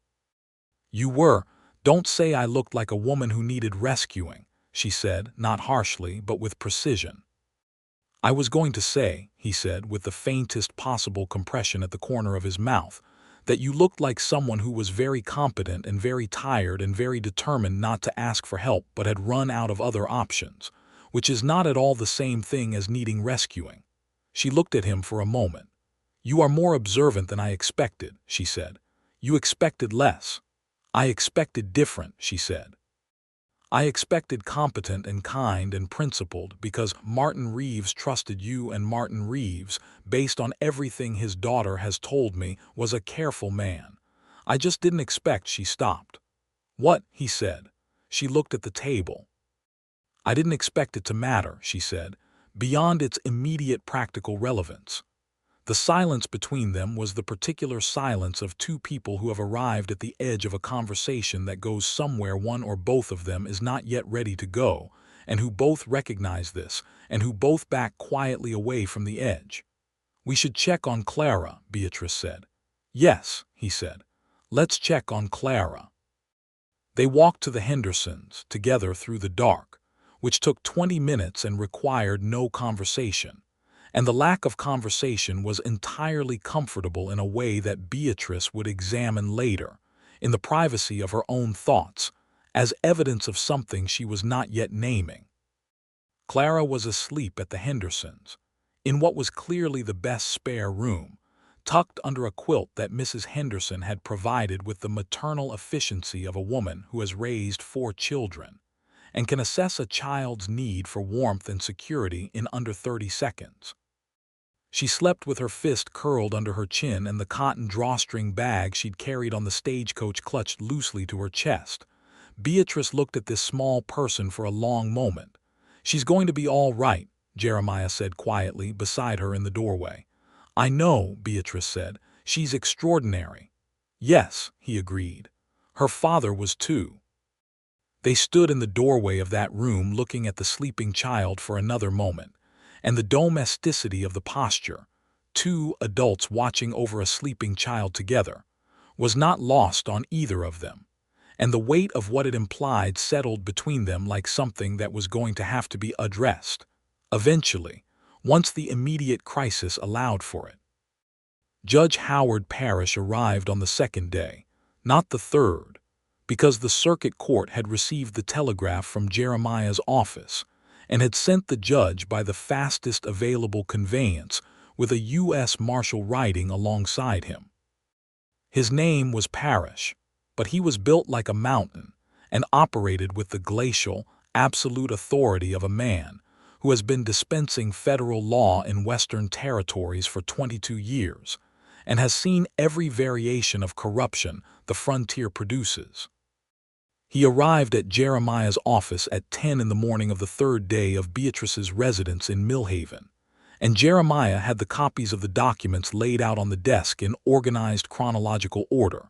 "You were. Don't say I looked like a woman who needed rescuing," she said, not harshly, but with precision. "I was going to say," he said with the faintest possible compression at the corner of his mouth, "that you looked like someone who was very competent and very tired and very determined not to ask for help but had run out of other options, which is not at all the same thing as needing rescuing." She looked at him for a moment. "You are more observant than I expected," she said. "You expected less." "I expected different," she said. "I expected competent and kind and principled because Martin Reeves trusted you, and Martin Reeves, based on everything his daughter has told me, was a careful man. I just didn't expect—" She stopped. "What?" he said. She looked at the table. "I didn't expect it to matter," she said, "beyond its immediate practical relevance." The silence between them was the particular silence of two people who have arrived at the edge of a conversation that goes somewhere one or both of them is not yet ready to go, and who both recognize this, and who both back quietly away from the edge. "We should check on Clara," Beatrice said. "Yes," he said. "Let's check on Clara." They walked to the Hendersons, together through the dark, which took 20 minutes and required no conversation. And the lack of conversation was entirely comfortable in a way that Beatrice would examine later, in the privacy of her own thoughts, as evidence of something she was not yet naming. Clara was asleep at the Hendersons, in what was clearly the best spare room, tucked under a quilt that Mrs. Henderson had provided with the maternal efficiency of a woman who has raised 4 children, and can assess a child's need for warmth and security in under 30 seconds. She slept with her fist curled under her chin and the cotton drawstring bag she'd carried on the stagecoach clutched loosely to her chest. Beatrice looked at this small person for a long moment. "She's going to be all right," Jeremiah said quietly beside her in the doorway. "I know," Beatrice said. "She's extraordinary." "Yes," he agreed. "Her father was too." They stood in the doorway of that room looking at the sleeping child for another moment, and the domesticity of the posture, 2 adults watching over a sleeping child together, was not lost on either of them, and the weight of what it implied settled between them like something that was going to have to be addressed, eventually, once the immediate crisis allowed for it. Judge Howard Parrish arrived on the 2nd day, not the 3rd, because the circuit court had received the telegraph from Jeremiah's office and had sent the judge by the fastest available conveyance with a U.S. Marshal riding alongside him. His name was Parrish, but he was built like a mountain and operated with the glacial, absolute authority of a man who has been dispensing federal law in Western territories for 22 years and has seen every variation of corruption the frontier produces. He arrived at Jeremiah's office at 10 in the morning of the 3rd day of Beatrice's residence in Millhaven, and Jeremiah had the copies of the documents laid out on the desk in organized chronological order,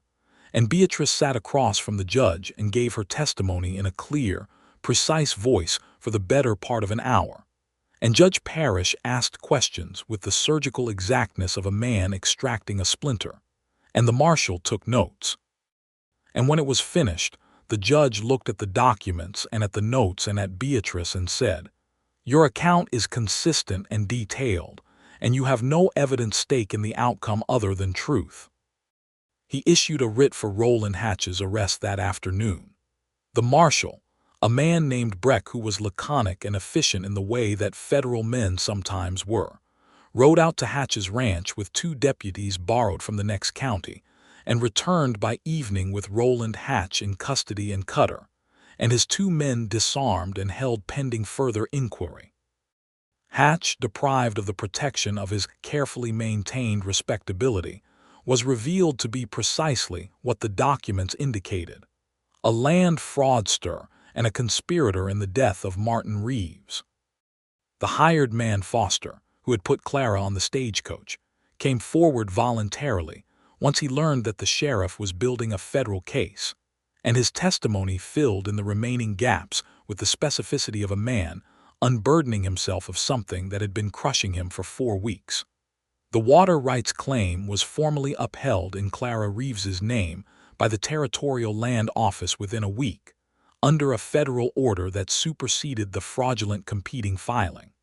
and Beatrice sat across from the judge and gave her testimony in a clear, precise voice for the better part of an hour, and Judge Parrish asked questions with the surgical exactness of a man extracting a splinter, and the marshal took notes. And when it was finished, the judge looked at the documents and at the notes and at Beatrice and said, "Your account is consistent and detailed, and you have no evident stake in the outcome other than truth." He issued a writ for Roland Hatch's arrest that afternoon. The marshal, a man named Breck who was laconic and efficient in the way that federal men sometimes were, rode out to Hatch's ranch with 2 deputies borrowed from the next county, and returned by evening with Roland Hatch in custody and Cutter, and his 2 men disarmed and held pending further inquiry. Hatch, deprived of the protection of his carefully maintained respectability, was revealed to be precisely what the documents indicated: a land fraudster and a conspirator in the death of Martin Reeves. The hired man Foster, who had put Clara on the stagecoach, came forward voluntarily once he learned that the sheriff was building a federal case, and his testimony filled in the remaining gaps with the specificity of a man unburdening himself of something that had been crushing him for 4 weeks. The water rights claim was formally upheld in Clara Reeves's name by the Territorial Land Office within a week, under a federal order that superseded the fraudulent competing filing.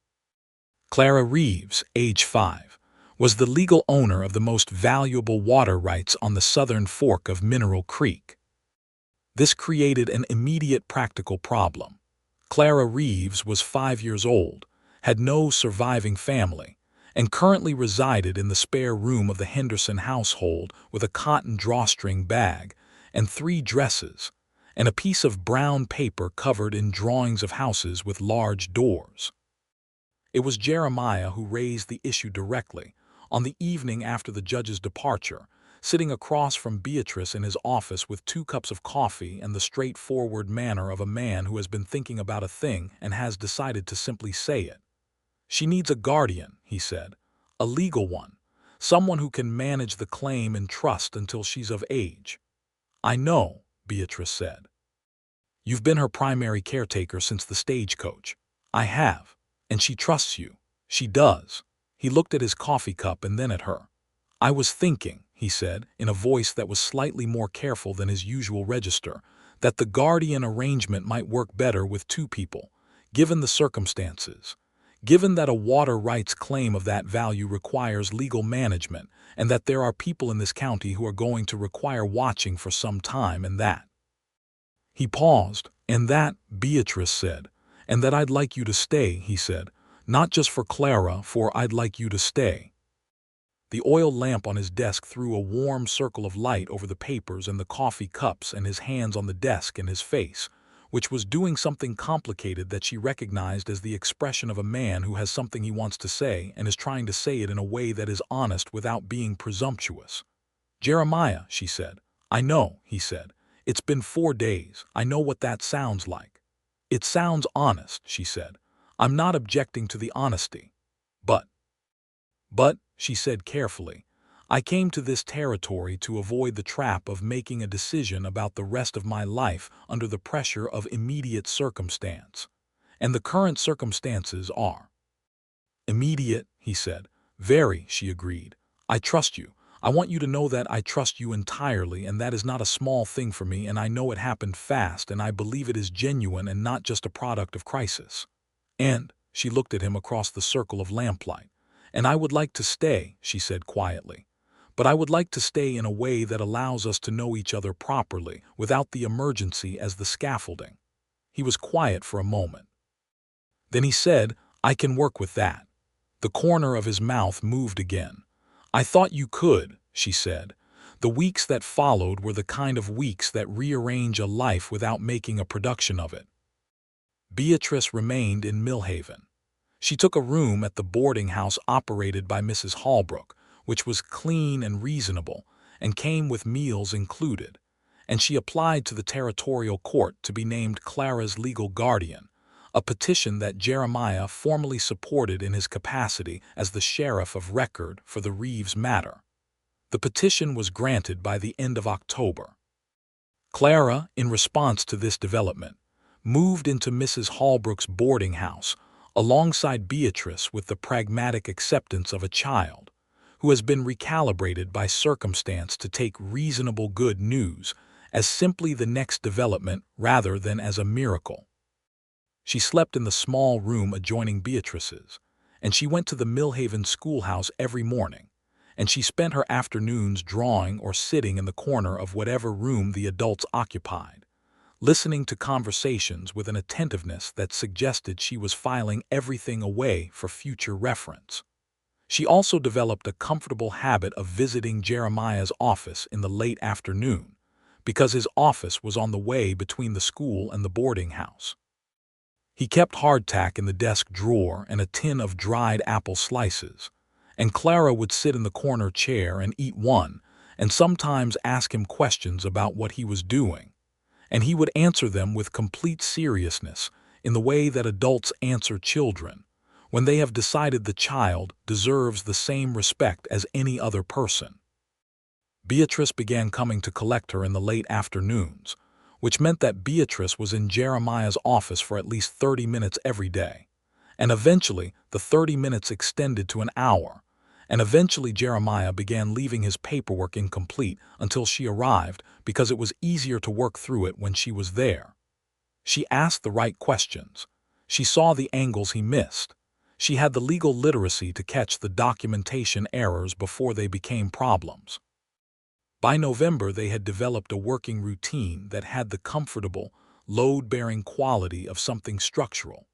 Clara Reeves, age 5, was the legal owner of the most valuable water rights on the southern fork of Mineral Creek. This created an immediate practical problem. Clara Reeves was 5 years old, had no surviving family, and currently resided in the spare room of the Henderson household with a cotton drawstring bag and 3 dresses, and a piece of brown paper covered in drawings of houses with large doors. It was Jeremiah who raised the issue directly, on the evening after the judge's departure, sitting across from Beatrice in his office with 2 cups of coffee and the straightforward manner of a man who has been thinking about a thing and has decided to simply say it. "She needs a guardian," he said, "a legal one, someone who can manage the claim and trust until she's of age." "I know," Beatrice said. "You've been her primary caretaker since the stagecoach." "I have. And she trusts you." "She does." He looked at his coffee cup and then at her. "I was thinking," he said, in a voice that was slightly more careful than his usual register, "that the guardian arrangement might work better with 2 people, given the circumstances. Given that a water rights claim of that value requires legal management, and that there are people in this county who are going to require watching for some time, and that—" He paused. "And that," Beatrice said. "And that I'd like you to stay," he said. "Not just for Clara, for I'd like you to stay." The oil lamp on his desk threw a warm circle of light over the papers and the coffee cups and his hands on the desk and his face, which was doing something complicated that she recognized as the expression of a man who has something he wants to say and is trying to say it in a way that is honest without being presumptuous. "Jeremiah," she said. "I know," he said. "It's been 4 days. I know what that sounds like." "It sounds honest," she said. "I'm not objecting to the honesty. But, she said carefully, "I came to this territory to avoid the trap of making a decision about the rest of my life under the pressure of immediate circumstance. And the current circumstances are—" "Immediate," he said. "Very," she agreed. "I trust you. I want you to know that I trust you entirely, and that is not a small thing for me, and I know it happened fast, and I believe it is genuine and not just a product of crisis. And," she looked at him across the circle of lamplight, "and I would like to stay," she said quietly. "But I would like to stay in a way that allows us to know each other properly, without the emergency as the scaffolding." He was quiet for a moment. Then he said, "I can work with that." The corner of his mouth moved again. "I thought you could," she said. The weeks that followed were the kind of weeks that rearrange a life without making a production of it. Beatrice remained in Millhaven. She took a room at the boarding house operated by Mrs. Holbrook, which was clean and reasonable, and came with meals included, and she applied to the territorial court to be named Clara's legal guardian, a petition that Jeremiah formally supported in his capacity as the sheriff of record for the Reeves matter. The petition was granted by the end of October. Clara, in response to this development, moved into Mrs. Holbrook's boarding house alongside Beatrice with the pragmatic acceptance of a child who has been recalibrated by circumstance to take reasonable good news as simply the next development rather than as a miracle. She slept in the small room adjoining Beatrice's, and she went to the Millhaven schoolhouse every morning, and she spent her afternoons drawing or sitting in the corner of whatever room the adults occupied, listening to conversations with an attentiveness that suggested she was filing everything away for future reference. She also developed a comfortable habit of visiting Jeremiah's office in the late afternoon, because his office was on the way between the school and the boarding house. He kept hardtack in the desk drawer and a tin of dried apple slices, and Clara would sit in the corner chair and eat one, and sometimes ask him questions about what he was doing, and he would answer them with complete seriousness in the way that adults answer children, when they have decided the child deserves the same respect as any other person. Beatrice began coming to collect her in the late afternoons, which meant that Beatrice was in Jeremiah's office for at least 30 minutes every day, and eventually the 30 minutes extended to an hour, and eventually Jeremiah began leaving his paperwork incomplete until she arrived because it was easier to work through it when she was there. She asked the right questions. She saw the angles he missed. She had the legal literacy to catch the documentation errors before they became problems. By November, they had developed a working routine that had the comfortable, load-bearing quality of something structural.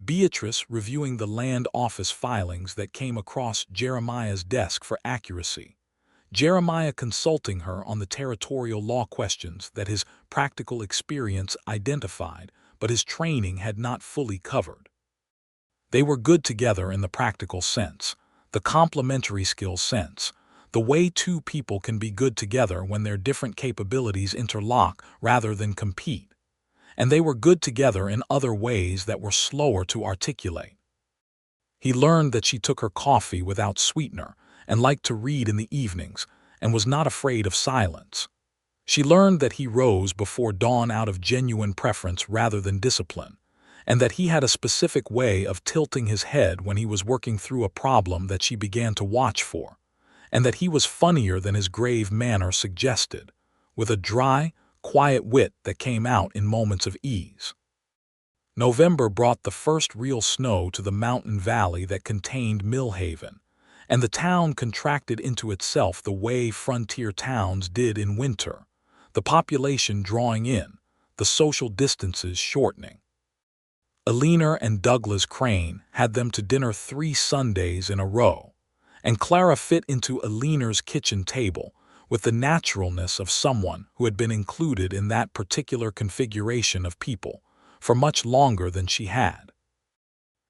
Beatrice reviewing the land office filings that came across Jeremiah's desk for accuracy. Jeremiah consulting her on the territorial law questions that his practical experience identified, but his training had not fully covered. They were good together in the practical sense, the complementary skills sense, the way two people can be good together when their different capabilities interlock rather than compete. And they were good together in other ways that were slower to articulate. He learned that she took her coffee without sweetener and liked to read in the evenings and was not afraid of silence. She learned that he rose before dawn out of genuine preference rather than discipline, and that he had a specific way of tilting his head when he was working through a problem that she began to watch for, and that he was funnier than his grave manner suggested, with a dry, quiet wit that came out in moments of ease. November brought the first real snow to the mountain valley that contained Millhaven, and the town contracted into itself the way frontier towns did in winter, the population drawing in, the social distances shortening. Eleanor and Douglas Crane had them to dinner 3 Sundays in a row, and Clara fit into Eleanor's kitchen table with the naturalness of someone who had been included in that particular configuration of people for much longer than she had.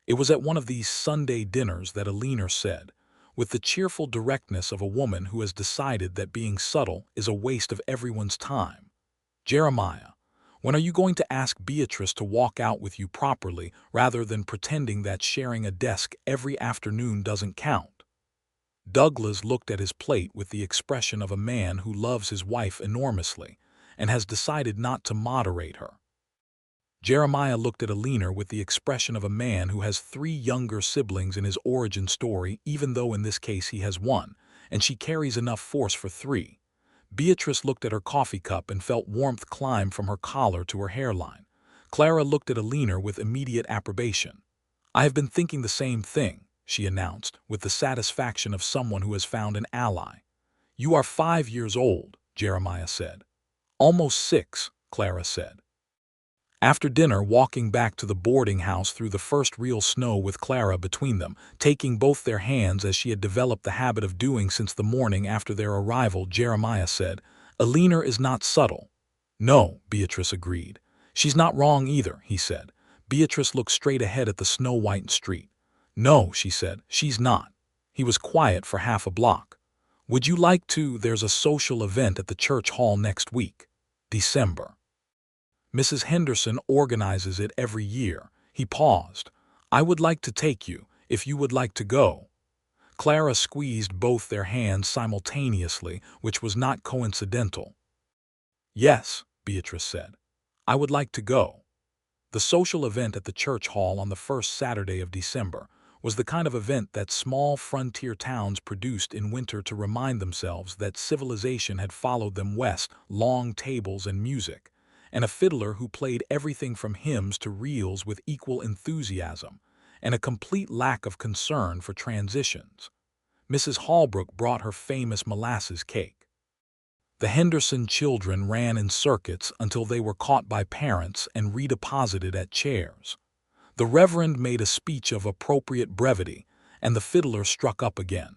It was at one of these Sunday dinners that Eleanor said, with the cheerful directness of a woman who has decided that being subtle is a waste of everyone's time, "Jeremiah, when are you going to ask Beatrice to walk out with you properly rather than pretending that sharing a desk every afternoon doesn't count?" Douglas looked at his plate with the expression of a man who loves his wife enormously and has decided not to moderate her. Jeremiah looked at Eleanor with the expression of a man who has 3 younger siblings in his origin story, even though in this case he has 1, and she carries enough force for 3. Beatrice looked at her coffee cup and felt warmth climb from her collar to her hairline. Clara looked at Eleanor with immediate approbation. "I have been thinking the same thing," she announced, with the satisfaction of someone who has found an ally. "You are 5 years old," Jeremiah said. "Almost 6, Clara said. After dinner, walking back to the boarding house through the first real snow with Clara between them, taking both their hands as she had developed the habit of doing since the morning after their arrival, Jeremiah said, "Eleanor is not subtle." "No," Beatrice agreed. "She's not wrong either," he said. Beatrice looked straight ahead at the snow-whitened street. "No," she said, "she's not." He was quiet for half a block. "Would you like to? There's a social event at the church hall next week. December. Mrs. Henderson organizes it every year." He paused. "I would like to take you, if you would like to go." Clara squeezed both their hands simultaneously, which was not coincidental. "Yes," Beatrice said. "I would like to go." The social event at the church hall on the first Saturday of December was the kind of event that small frontier towns produced in winter to remind themselves that civilization had followed them west, long tables and music, and a fiddler who played everything from hymns to reels with equal enthusiasm, and a complete lack of concern for transitions. Mrs. Holbrook brought her famous molasses cake. The Henderson children ran in circuits until they were caught by parents and redeposited at chairs. The Reverend made a speech of appropriate brevity, and the fiddler struck up again.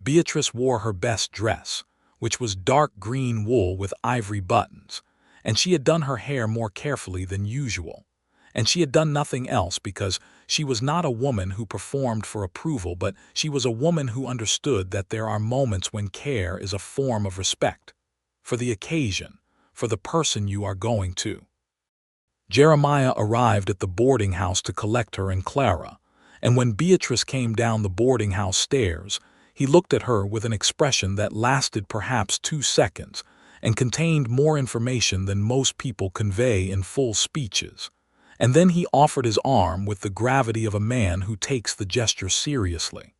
Beatrice wore her best dress, which was dark green wool with ivory buttons, and she had done her hair more carefully than usual, and she had done nothing else because she was not a woman who performed for approval, but she was a woman who understood that there are moments when care is a form of respect, for the occasion, for the person you are going to. Jeremiah arrived at the boarding house to collect her and Clara, and when Beatrice came down the boarding house stairs, he looked at her with an expression that lasted perhaps 2 seconds, and contained more information than most people convey in full speeches, and then he offered his arm with the gravity of a man who takes the gesture seriously.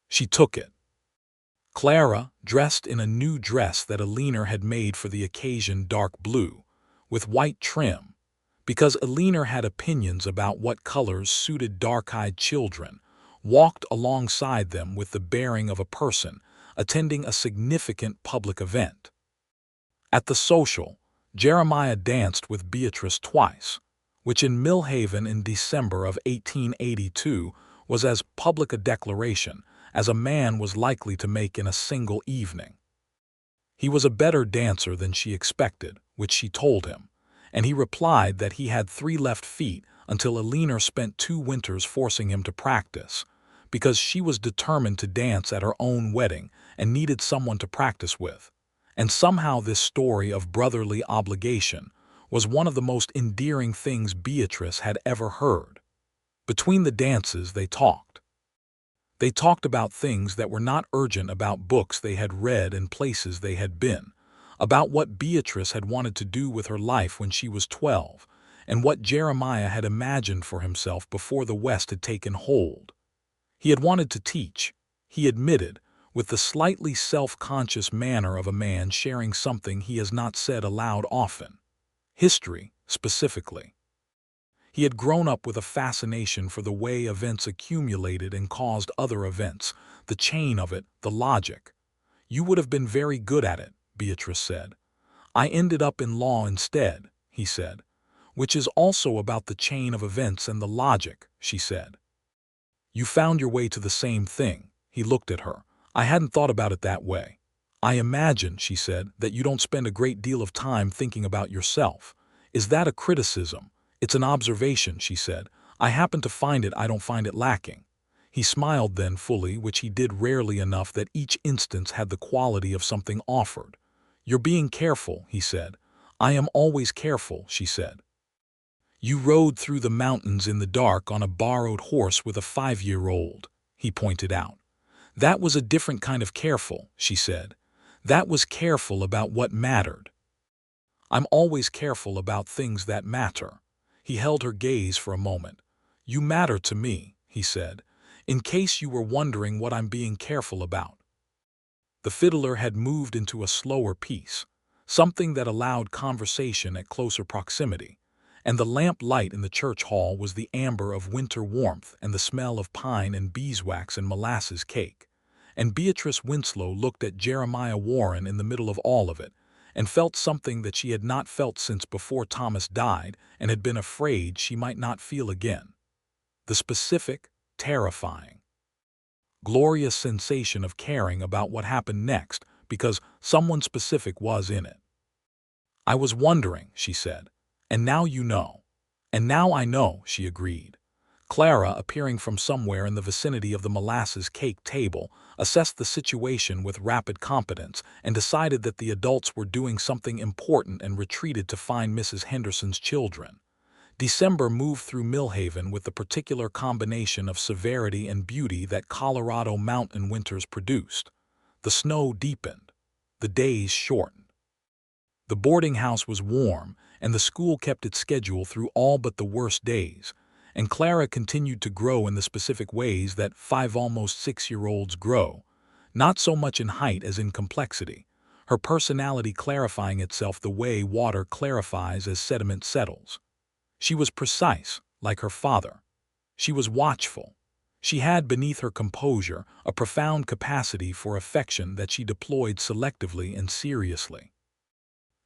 She took it. Clara, dressed in a new dress that Eleanor had made for the occasion, dark blue, with white trim, because Eleanor had opinions about what colors suited dark-eyed children, walked alongside them with the bearing of a person attending a significant public event. At the social, Jeremiah danced with Beatrice twice, which in Millhaven in December of 1882 was as public a declaration as a man was likely to make in a single evening. He was a better dancer than she expected, which she told him, and he replied that he had 3 left feet until Eleanor spent 2 winters forcing him to practice, because she was determined to dance at her own wedding and needed someone to practice with. And somehow this story of brotherly obligation was one of the most endearing things Beatrice had ever heard. Between the dances they talked. They talked about things that were not urgent, about books they had read and places they had been, about what Beatrice had wanted to do with her life when she was 12, and what Jeremiah had imagined for himself before the West had taken hold. He had wanted to teach, he admitted, with the slightly self-conscious manner of a man sharing something he has not said aloud often. History, specifically. He had grown up with a fascination for the way events accumulated and caused other events, the chain of it, the logic. "You would have been very good at it," Beatrice said. "I ended up in law instead," he said. "Which is also about the chain of events and the logic," she said. "You found your way to the same thing." He looked at her. "I hadn't thought about it that way." "I imagine," she said, "that you don't spend a great deal of time thinking about yourself." "Is that a criticism?" "It's an observation," she said. "I happen to find it. I don't find it lacking." He smiled then fully, which he did rarely enough that each instance had the quality of something offered. "You're being careful," he said. "I am always careful," she said. "You rode through the mountains in the dark on a borrowed horse with a 5-year-old, he pointed out. "That was a different kind of careful," she said. "That was careful about what mattered." "I'm always careful about things that matter." He held her gaze for a moment. "You matter to me," he said, "in case you were wondering what I'm being careful about." The fiddler had moved into a slower piece, something that allowed conversation at closer proximity, and the lamp light in the church hall was the amber of winter warmth and the smell of pine and beeswax and molasses cake. And Beatrice Winslow looked at Jeremiah Warren in the middle of all of it, and felt something that she had not felt since before Thomas died and had been afraid she might not feel again. The specific, terrifying, glorious sensation of caring about what happened next because someone specific was in it. "I was wondering," she said, "and now you know." "And now I know," she agreed. Clara, appearing from somewhere in the vicinity of the molasses cake table, assessed the situation with rapid competence and decided that the adults were doing something important and retreated to find Mrs. Henderson's children. December moved through Millhaven with the particular combination of severity and beauty that Colorado mountain winters produced. The snow deepened. The days shortened. The boarding house was warm, and the school kept its schedule through all but the worst days, and Clara continued to grow in the specific ways that 5 almost 6-year-olds grow, not so much in height as in complexity, her personality clarifying itself the way water clarifies as sediment settles. She was precise, like her father. She was watchful. She had beneath her composure a profound capacity for affection that she deployed selectively and seriously.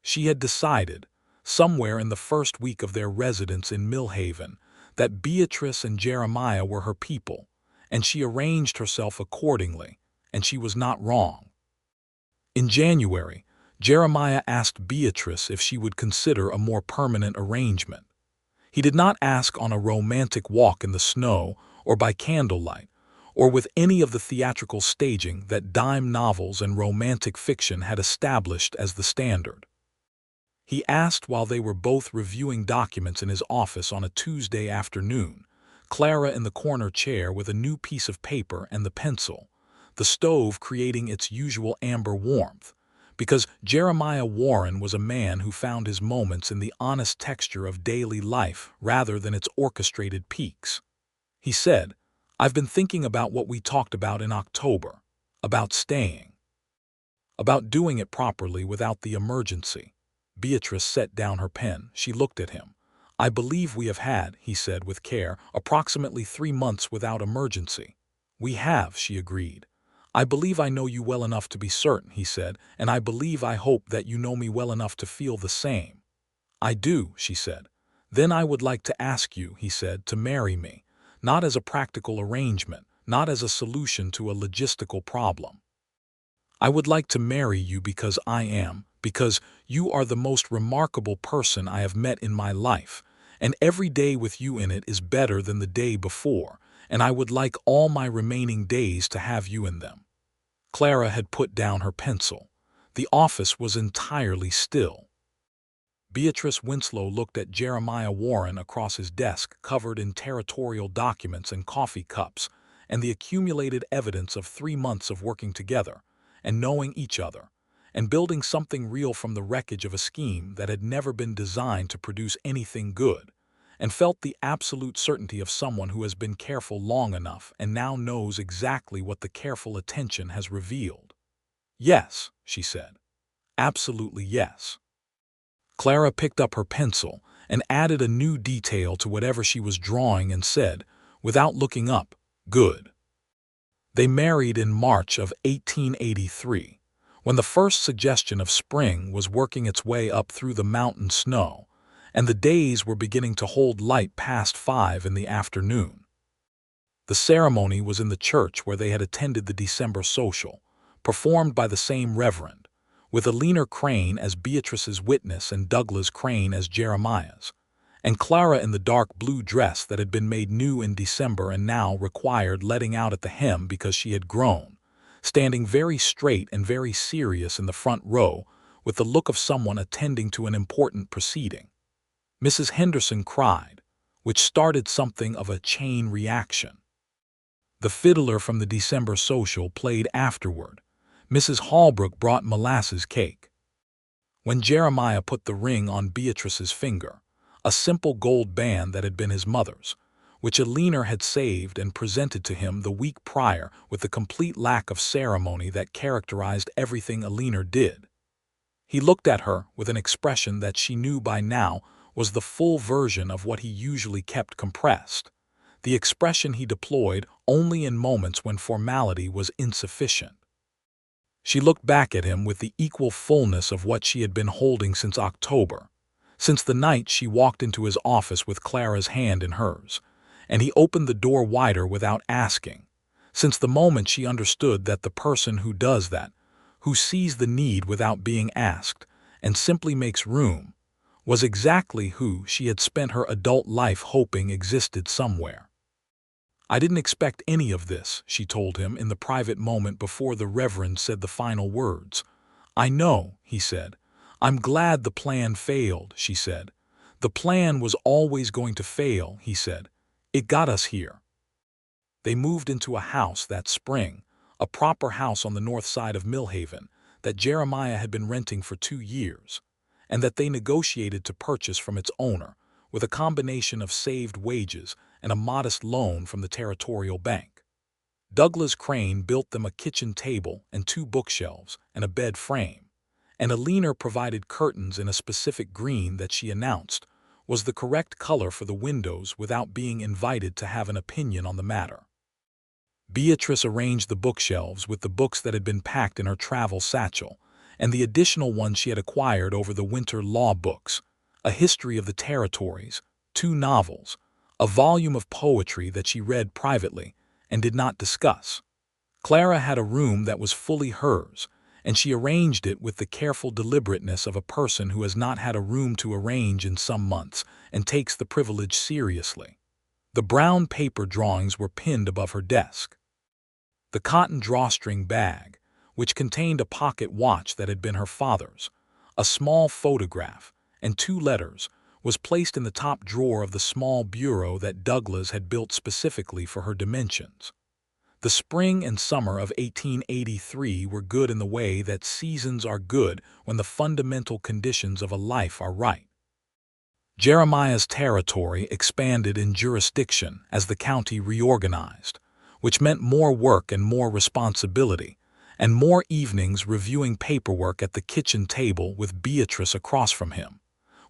She had decided, somewhere in the first week of their residence in Millhaven, that Beatrice and Jeremiah were her people, and she arranged herself accordingly, and she was not wrong. In January, Jeremiah asked Beatrice if she would consider a more permanent arrangement. He did not ask on a romantic walk in the snow or by candlelight, or with any of the theatrical staging that dime novels and romantic fiction had established as the standard. He asked while they were both reviewing documents in his office on a Tuesday afternoon, Clara in the corner chair with a new piece of paper and the pencil, the stove creating its usual amber warmth, because Jeremiah Warren was a man who found his moments in the honest texture of daily life rather than its orchestrated peaks. He said, "I've been thinking about what we talked about in October, about staying, about doing it properly without the emergency." Beatrice set down her pen. She looked at him. "I believe we have had," he said with care, "approximately 3 months without emergency." "We have," she agreed. "I believe I know you well enough to be certain," he said, "and I hope that you know me well enough to feel the same." "I do," she said. "Then I would like to ask you," he said, "to marry me, not as a practical arrangement, not as a solution to a logistical problem. I would like to marry you because you are the most remarkable person I have met in my life, and every day with you in it is better than the day before, and I would like all my remaining days to have you in them." Clara had put down her pencil. The office was entirely still. Beatrice Winslow looked at Jeremiah Warren across his desk, covered in territorial documents and coffee cups, and the accumulated evidence of 3 months of working together, and knowing each other, and building something real from the wreckage of a scheme that had never been designed to produce anything good, and felt the absolute certainty of someone who has been careful long enough and now knows exactly what the careful attention has revealed. "Yes," she said. "Absolutely yes." Clara picked up her pencil and added a new detail to whatever she was drawing and said, without looking up, "Good." They married in March of 1883, when the first suggestion of spring was working its way up through the mountain snow, and the days were beginning to hold light past 5 in the afternoon. The ceremony was in the church where they had attended the December social, performed by the same reverend, with Eleanor Crane as Beatrice's witness and Douglas Crane as Jeremiah's, and Clara in the dark blue dress that had been made new in December and now required letting out at the hem because she had grown, standing very straight and very serious in the front row with the look of someone attending to an important proceeding. Mrs. Henderson cried, which started something of a chain reaction. The fiddler from the December social played afterward. Mrs. Holbrook brought molasses cake. When Jeremiah put the ring on Beatrice's finger, a simple gold band that had been his mother's, which Eleanor had saved and presented to him the week prior with the complete lack of ceremony that characterized everything Eleanor did, he looked at her with an expression that she knew by now was the full version of what he usually kept compressed, the expression he deployed only in moments when formality was insufficient. She looked back at him with the equal fullness of what she had been holding since October, since the night she walked into his office with Clara's hand in hers, and he opened the door wider without asking, since the moment she understood that the person who does that, who sees the need without being asked, and simply makes room, was exactly who she had spent her adult life hoping existed somewhere. "I didn't expect any of this," she told him in the private moment before the Reverend said the final words. "I know," he said. "I'm glad the plan failed," she said. "The plan was always going to fail," he said. "It got us here." They moved into a house that spring, a proper house on the north side of Millhaven, that Jeremiah had been renting for 2 years, and that they negotiated to purchase from its owner, with a combination of saved wages and a modest loan from the Territorial Bank. Douglas Crane built them a kitchen table and 2 bookshelves and a bed frame, and Eleanor provided curtains in a specific green that she announced was the correct color for the windows without being invited to have an opinion on the matter. Beatrice arranged the bookshelves with the books that had been packed in her travel satchel, and the additional ones she had acquired over the winter law books, a history of the territories, 2 novels, a volume of poetry that she read privately and did not discuss. Clara had a room that was fully hers, and she arranged it with the careful deliberateness of a person who has not had a room to arrange in some months and takes the privilege seriously. The brown paper drawings were pinned above her desk. The cotton drawstring bag, which contained a pocket watch that had been her father's, a small photograph, and 2 letters, was placed in the top drawer of the small bureau that Douglas had built specifically for her dimensions. The spring and summer of 1883 were good in the way that seasons are good when the fundamental conditions of a life are right. Jeremiah's territory expanded in jurisdiction as the county reorganized, which meant more work and more responsibility, and more evenings reviewing paperwork at the kitchen table with Beatrice across from him,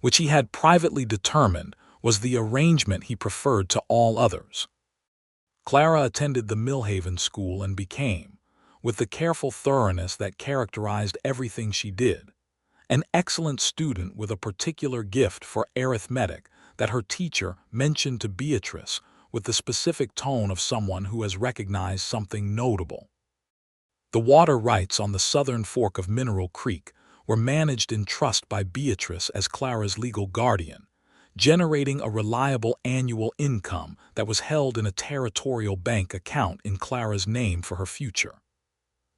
which he had privately determined was the arrangement he preferred to all others. Clara attended the Millhaven school and became, with the careful thoroughness that characterized everything she did, an excellent student with a particular gift for arithmetic that her teacher mentioned to Beatrice with the specific tone of someone who has recognized something notable. The water rights on the southern fork of Mineral Creek were managed in trust by Beatrice as Clara's legal guardian, generating a reliable annual income that was held in a territorial bank account in Clara's name for her future.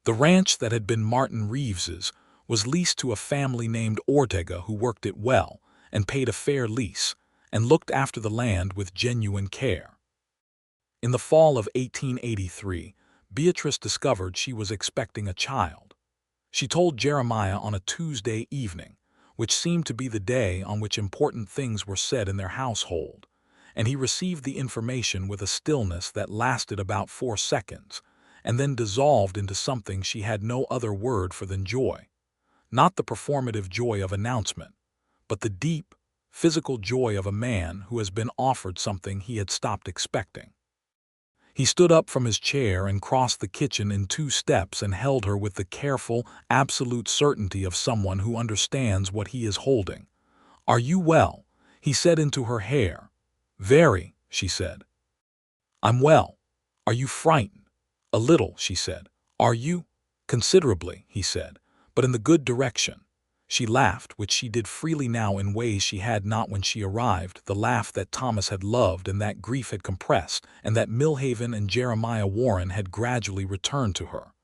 The ranch that had been Martin Reeves's was leased to a family named Ortega who worked it well and paid a fair lease and looked after the land with genuine care. In the fall of 1883, Beatrice discovered she was expecting a child. She told Jeremiah on a Tuesday evening, which seemed to be the day on which important things were said in their household, and he received the information with a stillness that lasted about 4 seconds, and then dissolved into something she had no other word for than joy. Not the performative joy of announcement, but the deep, physical joy of a man who has been offered something he had stopped expecting. He stood up from his chair and crossed the kitchen in 2 steps and held her with the careful, absolute certainty of someone who understands what he is holding. "Are you well?" he said into her hair. "Very," she said. "I'm well. Are you frightened?" "A little," she said. "Are you?" "Considerably," he said, "but in the good direction." She laughed, which she did freely now in ways she had not when she arrived, the laugh that Thomas had loved and that grief had compressed, and that Millhaven and Jeremiah Warren had gradually returned to her.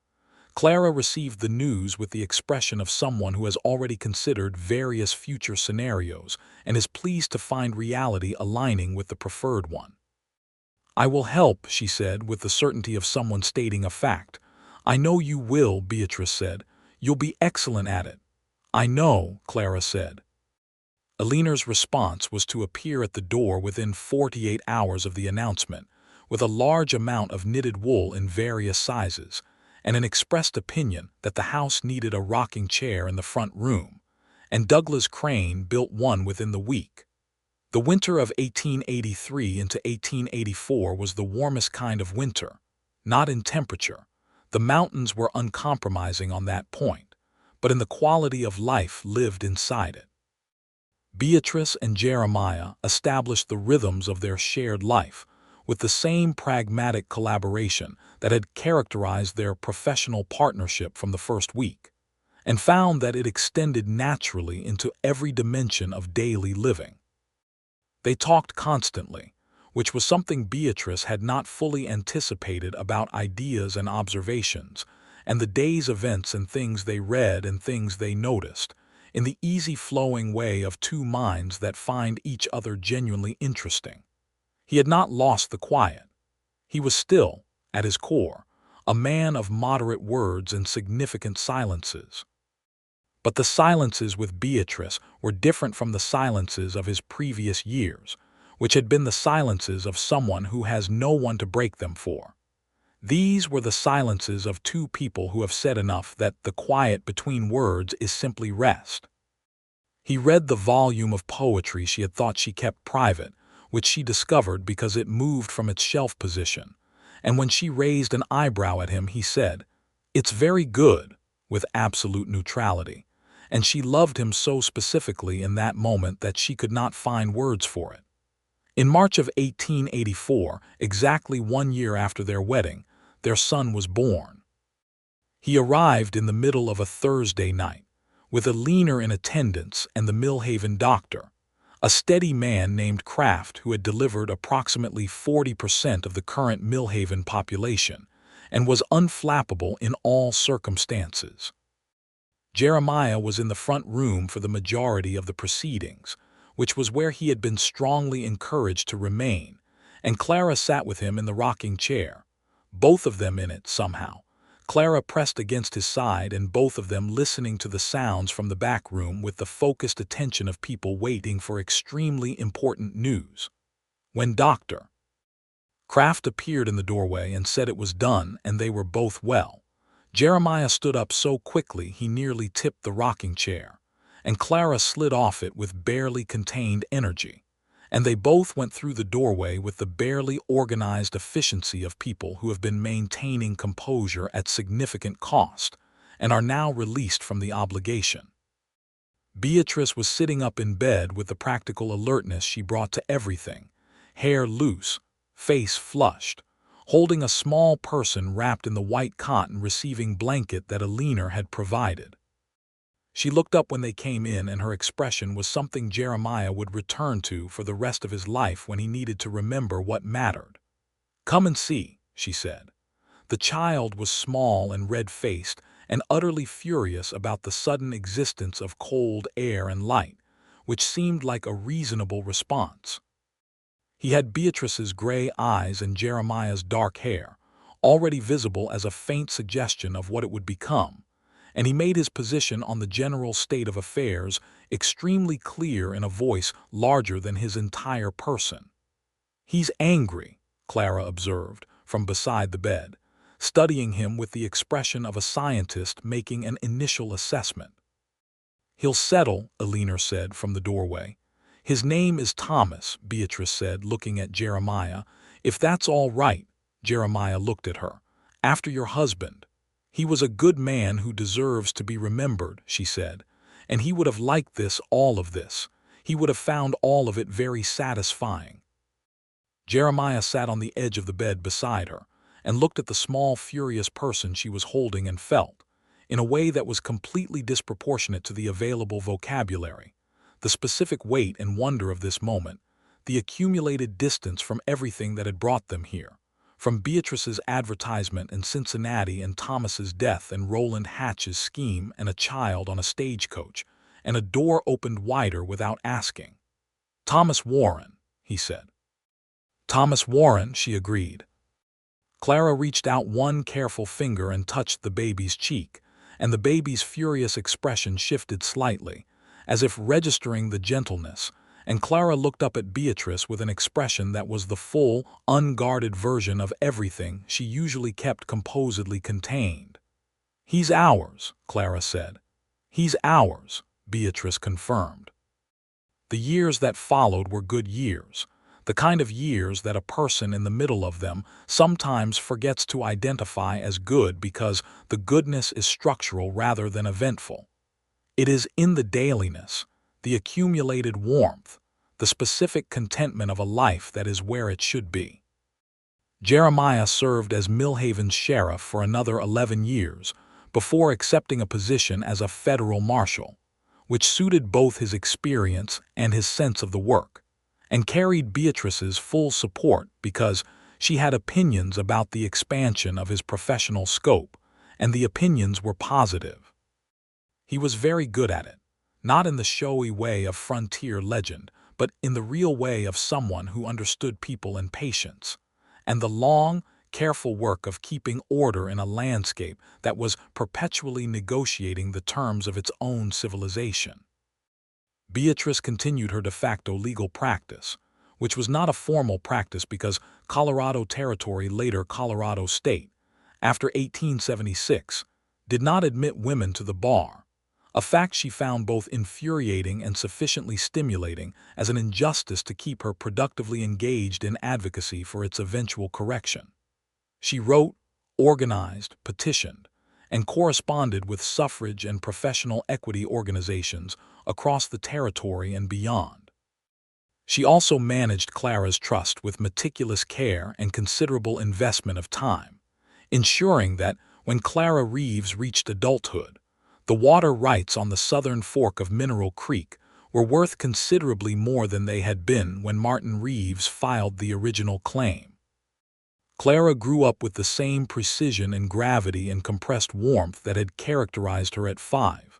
Clara received the news with the expression of someone who has already considered various future scenarios and is pleased to find reality aligning with the preferred one. "I will help," she said, with the certainty of someone stating a fact. "I know you will," Beatrice said. "You'll be excellent at it." "I know," Clara said. Alina's response was to appear at the door within 48 hours of the announcement, with a large amount of knitted wool in various sizes, and an expressed opinion that the house needed a rocking chair in the front room, and Douglas Crane built one within the week. The winter of 1883 into 1884 was the warmest kind of winter, not in temperature. The mountains were uncompromising on that point, but in the quality of life lived inside it. Beatrice and Jeremiah established the rhythms of their shared life with the same pragmatic collaboration that had characterized their professional partnership from the first week, and found that it extended naturally into every dimension of daily living. They talked constantly, which was something Beatrice had not fully anticipated about ideas and observations, and the day's events and things they read and things they noticed, in the easy-flowing way of 2 minds that find each other genuinely interesting. He had not lost the quiet. He was still, at his core, a man of moderate words and significant silences. But the silences with Beatrice were different from the silences of his previous years, which had been the silences of someone who has no one to break them for. These were the silences of 2 people who have said enough that the quiet between words is simply rest. He read the volume of poetry she had thought she kept private, which she discovered because it moved from its shelf position, and when she raised an eyebrow at him he said, "It's very good," with absolute neutrality, and she loved him so specifically in that moment that she could not find words for it. In March of 1884, exactly 1 year after their wedding, their son was born. He arrived in the middle of a Thursday night, with Alina in attendance and the Millhaven doctor, a steady man named Kraft who had delivered approximately 40% of the current Millhaven population and was unflappable in all circumstances. Jeremiah was in the front room for the majority of the proceedings, which was where he had been strongly encouraged to remain, and Clara sat with him in the rocking chair, both of them in it somehow, Clara pressed against his side and both of them listening to the sounds from the back room with the focused attention of people waiting for extremely important news. When Dr. Kraft appeared in the doorway and said it was done and they were both well, Jeremiah stood up so quickly he nearly tipped the rocking chair, and Clara slid off it with barely contained energy, and they both went through the doorway with the barely organized efficiency of people who have been maintaining composure at significant cost and are now released from the obligation. Beatrice was sitting up in bed with the practical alertness she brought to everything, hair loose, face flushed, holding a small person wrapped in the white cotton receiving blanket that Alina had provided. She looked up when they came in, and her expression was something Jeremiah would return to for the rest of his life when he needed to remember what mattered. "Come and see," she said. The child was small and red-faced and utterly furious about the sudden existence of cold air and light, which seemed like a reasonable response. He had Beatrice's gray eyes and Jeremiah's dark hair, already visible as a faint suggestion of what it would become, and he made his position on the general state of affairs extremely clear in a voice larger than his entire person. "He's angry," Clara observed from beside the bed, studying him with the expression of a scientist making an initial assessment. "He'll settle," Alina said from the doorway. "His name is Thomas," Beatrice said, looking at Jeremiah. "If that's all right," Jeremiah looked at her, "after your husband. He was a good man who deserves to be remembered," she said, "and he would have liked this, all of this. He would have found all of it very satisfying." Jeremiah sat on the edge of the bed beside her and looked at the small, furious person she was holding and felt, in a way that was completely disproportionate to the available vocabulary, the specific weight and wonder of this moment, the accumulated distance from everything that had brought them here, from Beatrice's advertisement in Cincinnati and Thomas's death and Roland Hatch's scheme and a child on a stagecoach, and a door opened wider without asking. "Thomas Warren," he said. "Thomas Warren," she agreed. Clara reached out one careful finger and touched the baby's cheek, and the baby's furious expression shifted slightly, as if registering the gentleness, and Clara looked up at Beatrice with an expression that was the full, unguarded version of everything she usually kept composedly contained. "He's ours," Clara said. "He's ours," Beatrice confirmed. The years that followed were good years, the kind of years that a person in the middle of them sometimes forgets to identify as good because the goodness is structural rather than eventful. It is in the dailiness, the accumulated warmth, the specific contentment of a life that is where it should be. Jeremiah served as Millhaven's sheriff for another 11 years before accepting a position as a federal marshal, which suited both his experience and his sense of the work, and carried Beatrice's full support because she had opinions about the expansion of his professional scope, and the opinions were positive. He was very good at it, not in the showy way of frontier legend, but in the real way of someone who understood people and patience, and the long, careful work of keeping order in a landscape that was perpetually negotiating the terms of its own civilization. Beatrice continued her de facto legal practice, which was not a formal practice because Colorado Territory, later Colorado State, after 1876, did not admit women to the bar, a fact she found both infuriating and sufficiently stimulating as an injustice to keep her productively engaged in advocacy for its eventual correction. She wrote, organized, petitioned, and corresponded with suffrage and professional equity organizations across the territory and beyond. She also managed Clara's trust with meticulous care and considerable investment of time, ensuring that when Clara Reeves reached adulthood, the water rights on the southern fork of Mineral Creek were worth considerably more than they had been when Martin Reeves filed the original claim. Clara grew up with the same precision and gravity and compressed warmth that had characterized her at 5,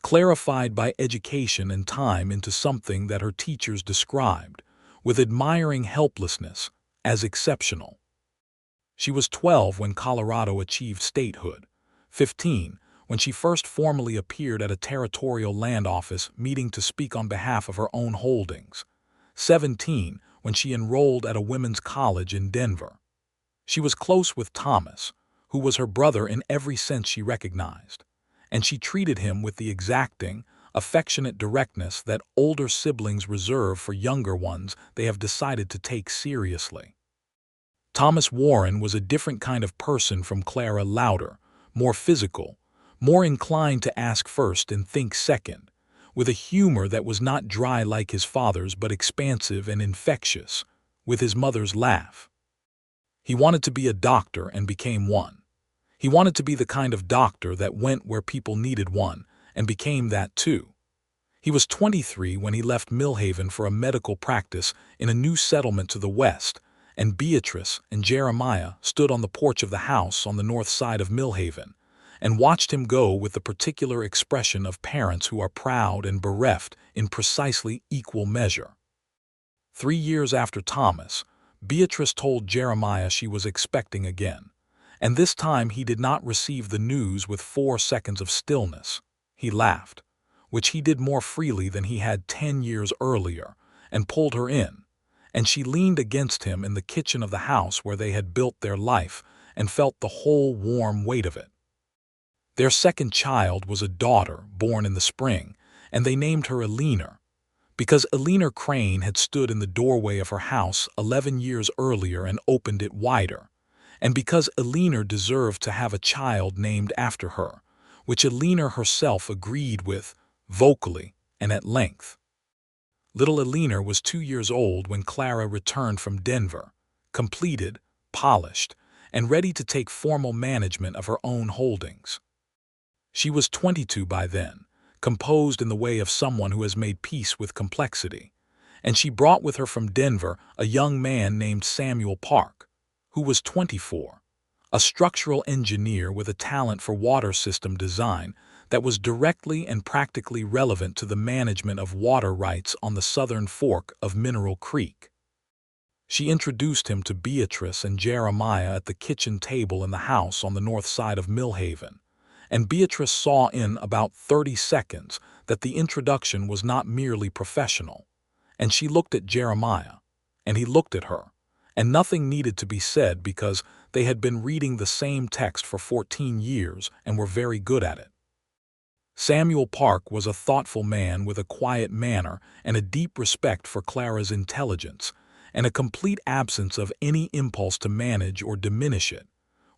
clarified by education and time into something that her teachers described, with admiring helplessness, as exceptional. She was 12 when Colorado achieved statehood, 15 when she first formally appeared at a territorial land office meeting to speak on behalf of her own holdings, 17 when she enrolled at a women's college in Denver. She was close with Thomas, who was her brother in every sense she recognized, and she treated him with the exacting, affectionate directness that older siblings reserve for younger ones they have decided to take seriously. Thomas Warren was a different kind of person from Clara, louder, more physical, more inclined to ask first and think second, with a humor that was not dry like his father's but expansive and infectious, with his mother's laugh. He wanted to be a doctor and became one. He wanted to be the kind of doctor that went where people needed one and became that too. He was 23 when he left Millhaven for a medical practice in a new settlement to the west, and Beatrice and Jeremiah stood on the porch of the house on the north side of Millhaven and watched him go with the particular expression of parents who are proud and bereft in precisely equal measure. 3 years after Thomas, Beatrice told Jeremiah she was expecting again, and this time he did not receive the news with 4 seconds of stillness. He laughed, which he did more freely than he had 10 years earlier, and pulled her in, and she leaned against him in the kitchen of the house where they had built their life and felt the whole warm weight of it. Their second child was a daughter born in the spring, and they named her Eleanor, because Eleanor Crane had stood in the doorway of her house 11 years earlier and opened it wider, and because Eleanor deserved to have a child named after her, which Eleanor herself agreed with, vocally and at length. Little Eleanor was 2 years old when Clara returned from Denver, completed, polished, and ready to take formal management of her own holdings. She was 22 by then, composed in the way of someone who has made peace with complexity, and she brought with her from Denver a young man named Samuel Park, who was 24, a structural engineer with a talent for water system design that was directly and practically relevant to the management of water rights on the southern fork of Mineral Creek. She introduced him to Beatrice and Jeremiah at the kitchen table in the house on the north side of Millhaven, and Beatrice saw in about 30 seconds that the introduction was not merely professional, and she looked at Jeremiah, and he looked at her, and nothing needed to be said because they had been reading the same text for 14 years and were very good at it. Samuel Park was a thoughtful man with a quiet manner and a deep respect for Clara's intelligence, and a complete absence of any impulse to manage or diminish it,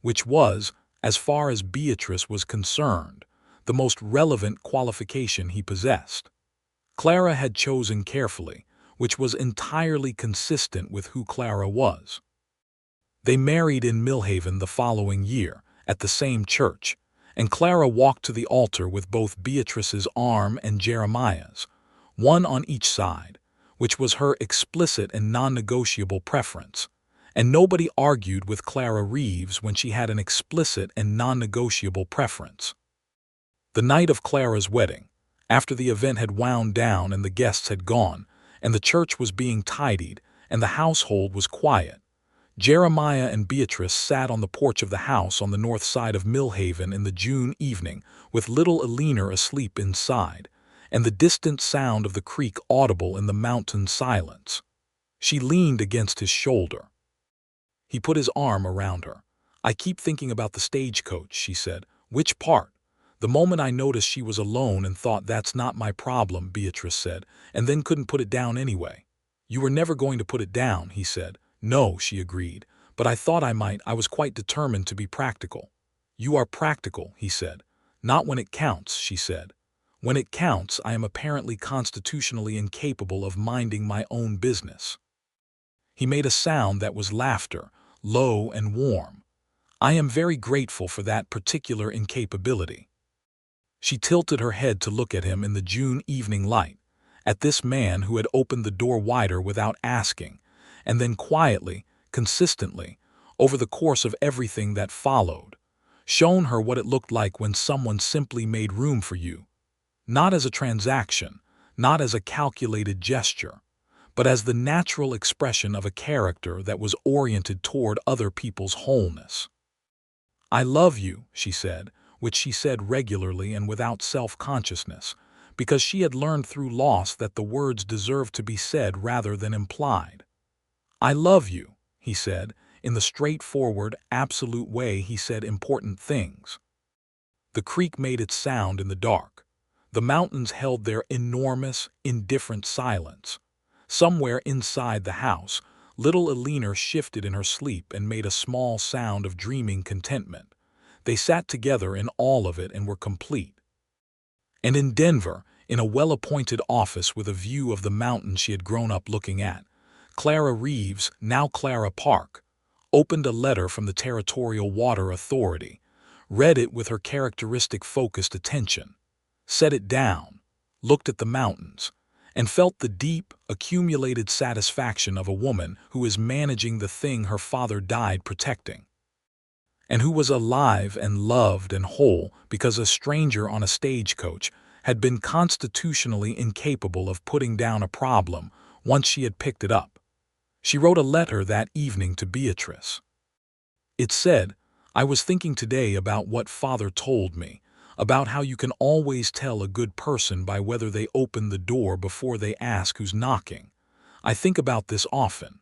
which was, as far as Beatrice was concerned, the most relevant qualification he possessed. Clara had chosen carefully, which was entirely consistent with who Clara was. They married in Millhaven the following year, at the same church, and Clara walked to the altar with both Beatrice's arm and Jeremiah's, one on each side, which was her explicit and non-negotiable preference, and nobody argued with Clara Reeves when she had an explicit and non-negotiable preference. The night of Clara's wedding, after the event had wound down and the guests had gone, and the church was being tidied, and the household was quiet, Jeremiah and Beatrice sat on the porch of the house on the north side of Millhaven in the June evening with little Eleanor asleep inside, and the distant sound of the creek audible in the mountain silence. She leaned against his shoulder. He put his arm around her. "I keep thinking about the stagecoach," she said. "Which part?" "The moment I noticed she was alone and thought that's not my problem," Beatrice said, "and then couldn't put it down anyway." "You were never going to put it down," he said. "No," she agreed, "but I thought I might. I was quite determined to be practical." "You are practical," he said. "Not when it counts," she said. "When it counts, I am apparently constitutionally incapable of minding my own business." He made a sound that was laughter, low and warm. "I am very grateful for that particular incapability." She tilted her head to look at him in the June evening light, at this man who had opened the door wider without asking, and then quietly, consistently, over the course of everything that followed, shown her what it looked like when someone simply made room for you, not as a transaction, not as a calculated gesture, but as the natural expression of a character that was oriented toward other people's wholeness. "I love you," she said, which she said regularly and without self-consciousness, because she had learned through loss that the words deserved to be said rather than implied. "I love you," he said, in the straightforward, absolute way he said important things. The creek made its sound in the dark. The mountains held their enormous, indifferent silence. Somewhere inside the house, little Elinor shifted in her sleep and made a small sound of dreaming contentment. They sat together in all of it and were complete. And in Denver, in a well-appointed office with a view of the mountain she had grown up looking at, Clara Reeves, now Clara Park, opened a letter from the Territorial Water Authority, read it with her characteristic focused attention, set it down, looked at the mountains, and felt the deep, accumulated satisfaction of a woman who is managing the thing her father died protecting, and who was alive and loved and whole because a stranger on a stagecoach had been constitutionally incapable of putting down a problem once she had picked it up. She wrote a letter that evening to Beatrice. It said, "I was thinking today about what Father told me, about how you can always tell a good person by whether they open the door before they ask who's knocking. I think about this often.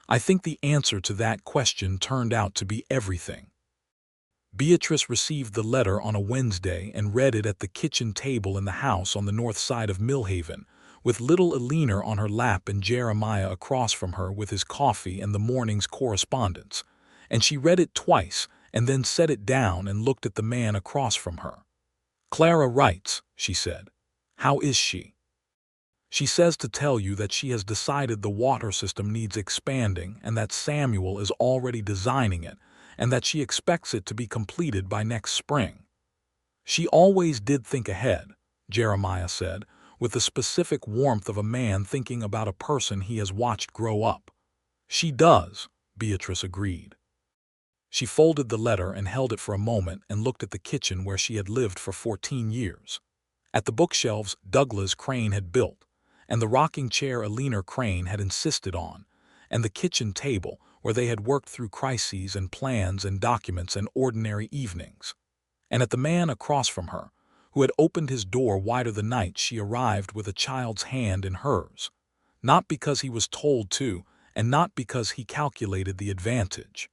I think the answer to that question turned out to be everything." Beatrice received the letter on a Wednesday and read it at the kitchen table in the house on the north side of Millhaven, with little Elinor on her lap and Jeremiah across from her with his coffee and the morning's correspondence. And she read it twice and then set it down and looked at the man across from her. "Clara writes," she said. "How is she?" "She says to tell you that she has decided the water system needs expanding and that Samuel is already designing it, and that she expects it to be completed by next spring." "She always did think ahead," Jeremiah said, with the specific warmth of a man thinking about a person he has watched grow up. "She does," Beatrice agreed. She folded the letter and held it for a moment and looked at the kitchen where she had lived for 14 years. At the bookshelves Douglas Crane had built, and the rocking chair Elinor Crane had insisted on, and the kitchen table where they had worked through crises and plans and documents and ordinary evenings. And at the man across from her, who had opened his door wider the night she arrived with a child's hand in hers, not because he was told to, and not because he calculated the advantage,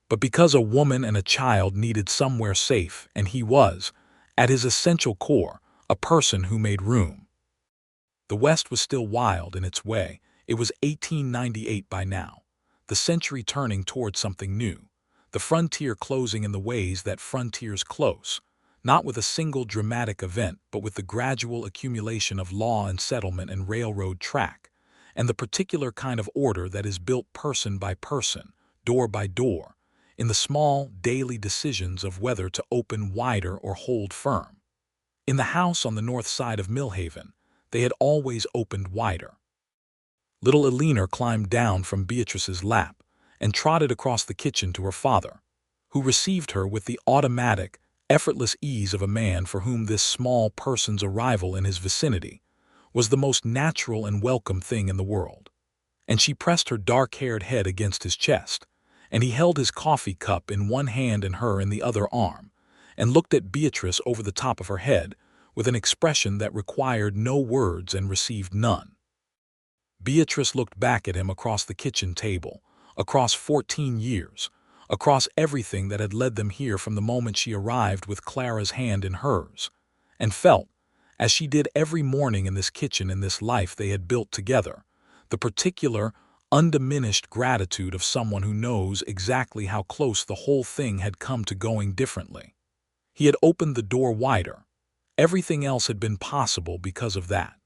but because a woman and a child needed somewhere safe, and he was, at his essential core, a person who made room. The West was still wild in its way. It was 1898 by now, the century turning toward something new, the frontier closing in the ways that frontiers close, not with a single dramatic event, but with the gradual accumulation of law and settlement and railroad track, and the particular kind of order that is built person by person, door by door, in the small, daily decisions of whether to open wider or hold firm. In the house on the north side of Millhaven, they had always opened wider. Little Elinor climbed down from Beatrice's lap and trotted across the kitchen to her father, who received her with the automatic, effortless ease of a man for whom this small person's arrival in his vicinity was the most natural and welcome thing in the world. And she pressed her dark-haired head against his chest, and he held his coffee cup in one hand and her in the other arm, and looked at Beatrice over the top of her head with an expression that required no words and received none. Beatrice looked back at him across the kitchen table, across 14 years, across everything that had led them here from the moment she arrived with Clara's hand in hers, and felt, as she did every morning in this kitchen in this life they had built together, the particular, undiminished gratitude of someone who knows exactly how close the whole thing had come to going differently. He had opened the door wider. Everything else had been possible because of that.